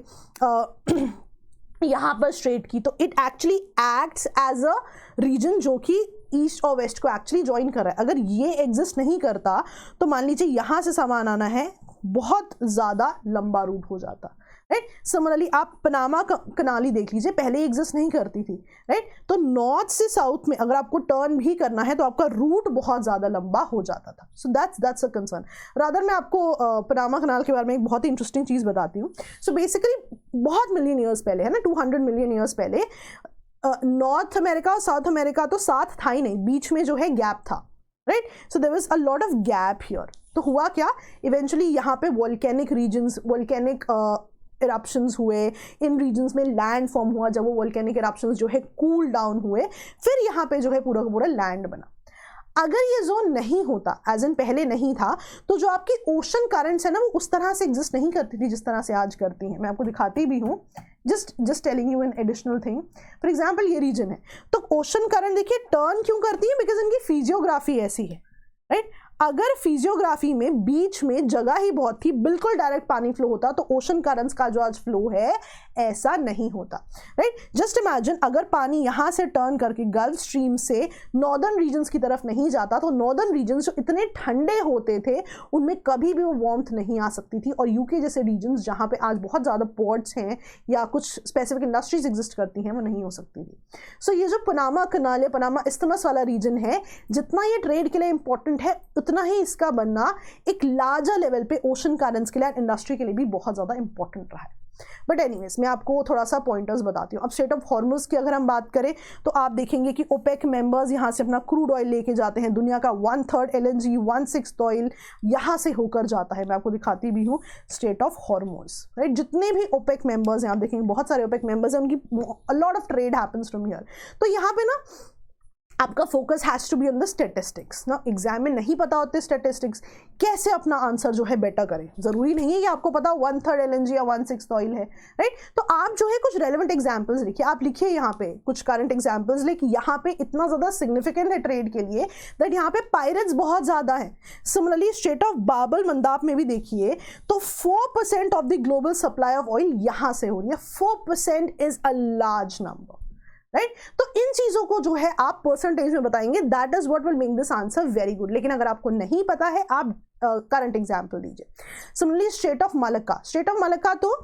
यहाँ पर स्ट्रेट की, तो it actually acts as a reason जो कि ईस्ट और वेस्ट को एक्चुअली ज्वाइन कर रहा है. अगर ये एग्जिस्ट नहीं करता तो मान लीजिए यहाँ से सामान आना है, बहुत ज़्यादा लंबा रूट हो जाता, राइट. सिमिलरली आप पनामा कनाली देख लीजिए, पहले एग्जिस्ट नहीं करती थी, राइट. तो नॉर्थ से साउथ में अगर आपको टर्न भी करना है तो आपका रूट बहुत ज़्यादा लंबा हो जाता था. सो दैट्स अ कंसर्न. रादर मैं आपको पनामा कनाल के बारे में एक बहुत ही इंटरेस्टिंग चीज़ बताती हूँ. सो बेसिकली बहुत मिलियन ईयर्स पहले है ना, 200 मिलियन ईयर्स पहले नॉर्थ अमेरिका और साउथ अमेरिका तो साथ था ही नहीं, बीच में जो है गैप था, right. So there was a lot of gap here. तो हुआ क्या, इवेंचुअली यहाँ पे वोल्केनिक रीजन्स, वोल्केनिक इरप्शंस हुए, इन रीजन्स में लैंड फॉर्म हुआ. जब वो वोल्केनिक इरप्शंस जो है कूल डाउन हुए, फिर यहाँ पे जो है पूरा का पूरा लैंड बना. अगर ये जोन नहीं होता, एज इन पहले नहीं था, तो जो आपकी ओशन करंट्स है ना, वो उस तरह से एग्जिस्ट नहीं करती थी जिस तरह से आज करती हैं. मैं आपको दिखाती भी हूँ, just telling you an additional thing. For example ये रीजन है, तो ओशन करंट देखिए टर्न क्यों करती है, बिकॉज इनकी फिजियोग्राफी ऐसी है, राइट. अगर फिजियोग्राफी में बीच में जगह ही बहुत थी, बिल्कुल डायरेक्ट पानी फ्लो होता, तो ओशन करंट्स का जो आज फ्लो है ऐसा नहीं होता, राइट. जस्ट इमेजिन अगर पानी यहाँ से टर्न करके गल्फ स्ट्रीम से नॉर्दर्न रीजन्स की तरफ नहीं जाता, तो नॉर्दर्न रीजन्स जो इतने ठंडे होते थे उनमें कभी भी वो वार्मथ नहीं आ सकती थी. और यूके जैसे रीजन्स जहाँ पे आज बहुत ज़्यादा पोर्ट्स हैं या कुछ स्पेसिफिक इंडस्ट्रीज एग्जिस्ट करती हैं, वो नहीं हो सकती थी. सो ये जो पनामा कनाल, पनामा इस्थमस वाला रीजन है, जितना ये ट्रेड के लिए इंपॉर्टेंट है, उतना ही इसका बनना एक लार्जर लेवल पे ओशन करंट्स के लिए, इंडस्ट्री के लिए भी बहुत ज़्यादा इंपॉर्टेंट रहा है. बट एनीवेज मैं आपको थोड़ा सा पॉइंटर्स बताती हूँ. अब स्ट्रेट ऑफ हॉर्मुज की अगर हम बात करें तो आप देखेंगे कि ओपेक मेंबर्स यहाँ से अपना क्रूड ऑयल लेके जाते हैं. दुनिया का 1/3 LNG, 1/6 ऑयल यहाँ से होकर जाता है. मैं आपको दिखाती भी हूँ स्ट्रेट ऑफ हॉर्मुज, राइट. जितने भी ओपेक मेंबर्स हैं, आप देखेंगे बहुत सारे ओपेक मेंबर्स हैं, उनकी a lot of trade happens from here. तो यहाँ पे ना आपका focus has to be on the statistics ना. एग्जाम में नहीं पता होते स्टेटिस्टिक्स, कैसे अपना आंसर जो है बेटर करें. ज़रूरी नहीं है कि आपको पता 1/3 LNG या 1/6 ऑयल है, राइट. तो आप जो है कुछ रेलेवेंट एग्जाम्पल्स लिखिए. आप लिखिए यहाँ पे कुछ करंट एग्जाम्पल्स, लेकिन यहाँ पे इतना ज़्यादा सिग्निफिकेंट है ट्रेड के लिए दैट यहाँ पे पायरेट्स बहुत ज़्यादा है. सिमिलरली स्ट्रेट ऑफ बाब el-मंदाब में भी देखिए तो 4% of the global supply of oil यहाँ से हो रही है. 4% is a large number, right. तो इन चीजों को जो है आप परसेंटेज में बताएंगे, that is what will make this answer very good. लेकिन अगर आपको नहीं पता है, आप करंट एग्जाम्पल दीजिए. Similarly straight of Malacca, straight of Malacca तो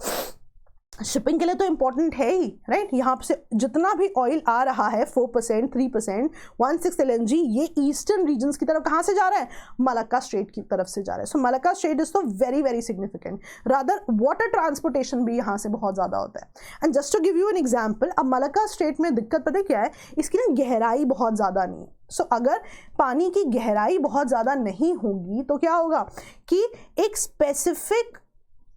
शिपिंग के लिए तो इंपॉर्टेंट है ही, राइट. यहाँ से जितना भी ऑयल आ रहा है 4%, 3%, 1/6 LNG, ये ईस्टर्न रीजन्स की तरफ कहाँ से जा रहा है, मलक्का स्ट्रेट की तरफ से जा रहा है. सो मलक्का स्ट्रेट इज तो very very significant. Rather water transportation भी यहाँ से बहुत ज़्यादा होता है. And just to give you an example, अब मलक्का स्ट्रेट में दिक्कत पता क्या है, इसकी ना गहराई बहुत ज़्यादा नहीं है. सो अगर पानी की गहराई बहुत ज़्यादा नहीं होगी तो क्या होगा कि एक स्पेसिफिक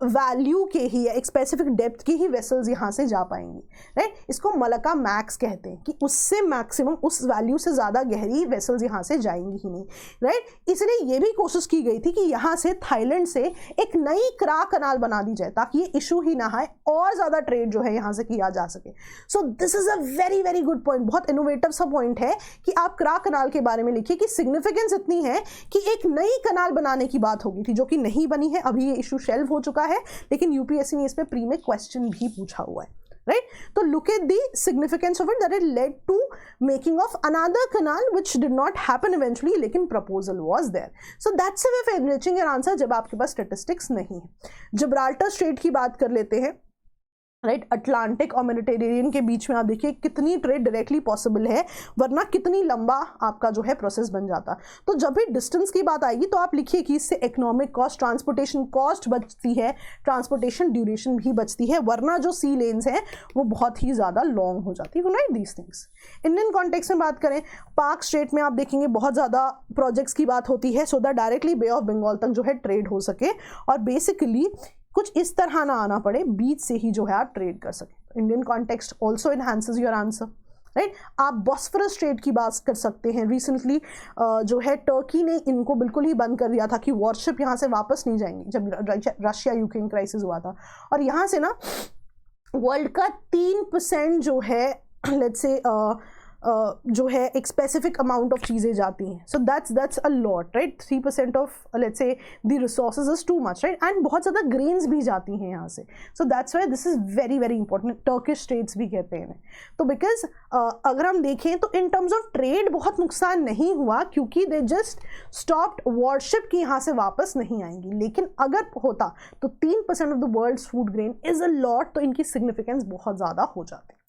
वैल्यू के ही या एक स्पेसिफिक डेप्थ की ही वेसल्स यहाँ से जा पाएंगी, राइट। इसको मलका मैक्स कहते हैं कि उससे मैक्सिमम उस वैल्यू से ज़्यादा गहरी वेसल्स यहाँ से जाएंगी ही नहीं, राइट। इसलिए ये भी कोशिश की गई थी कि यहाँ से थाईलैंड से एक नई क्रा कनाल बना दी जाए ताकि ये इशू ही ना आए और ज़्यादा ट्रेड जो है यहाँ से किया जा सके। So this is a very very good point, बहुत इनोवेटिव सा पॉइंट है कि आप क्रा कनाल के बारे में लिखिए कि सिग्निफिकेंस इतनी है कि एक नई कनाल बनाने की बात होगी थी जो कि नहीं बनी है। अभी ये इशू शेल्व हो चुका है, लेकिन यूपीएससी ने इस पे प्री में क्वेश्चन भी पूछा हुआ है, राइट। तो look at the significance of it that it led to making of another canal which did not happen eventually, लेकिन proposal was there. So that's a way of enriching your answer जब आपके पास statistics नहीं है। Gibraltar straight की बात कर लेते हैं, राइट। अटलांटिक और मेडिटेरेनियन के बीच में आप देखिए कितनी ट्रेड डायरेक्टली पॉसिबल है, वरना कितनी लंबा आपका जो है प्रोसेस बन जाता। तो जब भी डिस्टेंस की बात आएगी तो आप लिखिए कि इससे इकोनॉमिक कॉस्ट, ट्रांसपोर्टेशन कॉस्ट बचती है, ट्रांसपोर्टेशन ड्यूरेशन भी बचती है, वरना जो सी लेन्स हैं वो बहुत ही ज़्यादा लॉन्ग हो जाती है, right. These things Indian context में बात करें, पाक स्ट्रेट में आप देखेंगे बहुत ज़्यादा प्रोजेक्ट्स की बात होती है so that directly Bay of Bengal तक जो है ट्रेड हो सके और बेसिकली कुछ इस तरह ना आना पड़े, बीच से ही जो है आप ट्रेड कर सकें। Indian context also enhances your answer, right. आप बॉस्फरस स्ट्रेट की बात कर सकते हैं। रिसेंटली जो है टर्की ने इनको बिल्कुल ही बंद कर दिया था कि वॉरशिप यहाँ से वापस नहीं जाएंगी जब रशिया यूक्रेन क्राइसिस हुआ था, और यहाँ से ना वर्ल्ड का 3% जो है लेट्स से जो है एक स्पेसिफिक अमाउंट ऑफ चीज़ें जाती हैं। सो that's a lot, right. 3% of let's say the resources is too much, right. And बहुत ज़्यादा ग्रेन्स भी जाती हैं यहाँ से। So that's why this is very very important. Turkish states भी कहते हैं तो बिकॉज अगर हम देखें तो इन टर्म्स ऑफ ट्रेड बहुत नुकसान नहीं हुआ क्योंकि दे जस्ट स्टॉप्ड वॉरशिप की यहाँ से वापस नहीं आएंगी। लेकिन अगर होता तो 3% of the world's food grain is a lot, तो इनकी सिग्निफिकेंस बहुत ज़्यादा हो जाती।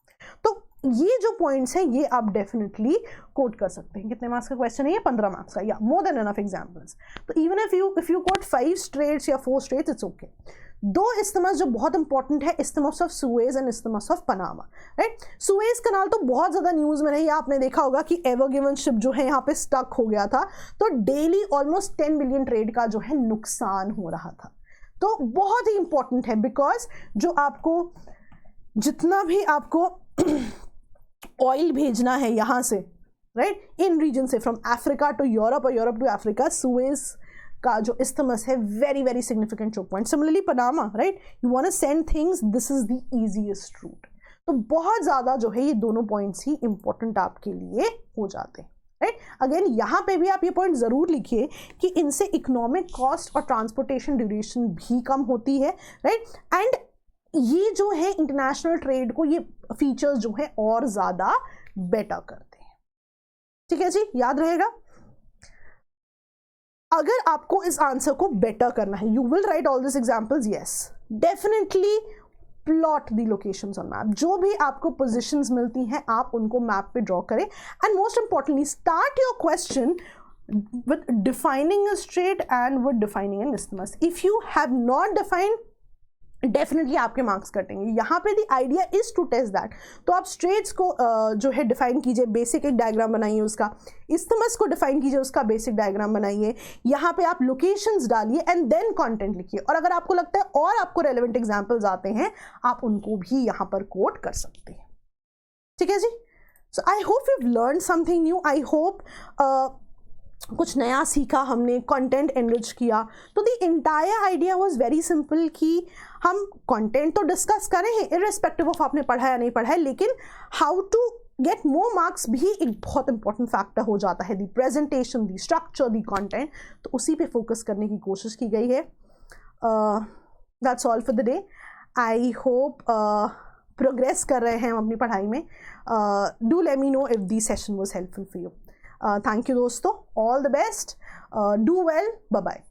तो ये जो पॉइंट्स हैं ये आप डेफिनेटली कोट कर सकते हैं। कितने मार्क्स का क्वेश्चन है ये? 15 मार्क्स का, या मोर देन एनफ एग्जांपल्स। तो even if you quote 5 straits या 4 स्ट्रेट्स इट्स ओके। 2 इस्तिमस जो बहुत इंपॉर्टेंट है, isthmus of Suez and isthmus of Panama, right. Suez canal तो बहुत ज़्यादा न्यूज़ में रही, आपने देखा होगा कि एवर गिवन शिप जो है यहाँ पे स्टक हो गया था, तो डेली ऑलमोस्ट 10 बिलियन ट्रेड का जो है नुकसान हो रहा था। तो बहुत ही इंपॉर्टेंट है बिकॉज जो आपको जितना भी आपको ऑयल भेजना है यहाँ से, राइट, इन रीजन से फ्रॉम अफ्रीका टू यूरोप और यूरोप टू अफ्रीका, सुएज का जो इस्तिमस है very very significant choke point. Similarly Panama, right, you want to send things, this is the easiest route. तो बहुत ज़्यादा जो है ये दोनों पॉइंट्स ही इंपॉर्टेंट आपके लिए हो जाते हैं, राइट। अगेन यहाँ पे भी आप ये पॉइंट ज़रूर लिखिए कि इनसे इकोनॉमिक कॉस्ट और ट्रांसपोर्टेशन ड्यूरेशन भी कम होती है, राइट। एंड ये जो है इंटरनेशनल ट्रेड को ये फीचर्स जो है और ज़्यादा बेटर करते हैं। ठीक है जी, याद रहेगा। अगर आपको इस आंसर को बेटर करना है, you will write all this examples, yes definitely plot the locations on map. जो भी आपको पोजीशंस मिलती हैं आप उनको मैप पे ड्रॉ करें। And most importantly start your question with defining a strait and with defining an isthmus. If you have not defined, definitely आपके मार्क्स कटेंगे। यहाँ पे the idea is to test that. तो आप स्ट्रेट्स को जो है डिफाइन कीजिए, बेसिक एक डायग्राम बनाइए उसका, इस्थिमस को डिफाइन कीजिए, उसका बेसिक डायग्राम बनाइए, यहाँ पे आप लोकेशंस डालिए एंड देन कंटेंट लिखिए। और अगर आपको लगता है और आपको रेलेवेंट एग्जांपल्स आते हैं आप उनको भी यहाँ पर कोट कर सकते हैं। ठीक है जी। So I hope you have learn something new. I hope कुछ नया सीखा हमने, कंटेंट एनरिच किया। तो the entire idea was very simple कि हम कंटेंट तो डिस्कस करें हैं इररिस्पेक्टिव ऑफ आपने पढ़ा या नहीं पढ़ा है, लेकिन how to get more marks भी एक बहुत इंपॉर्टेंट फैक्टर हो जाता है। The presentation, the structure, the content, तो उसी पे फोकस करने की कोशिश की गई है। That's all for the day. I hope progress कर रहे हैं हम अपनी पढ़ाई में। Do let me know if the session was helpful for you. Thank you दोस्तों, all the best, do well, bye bye.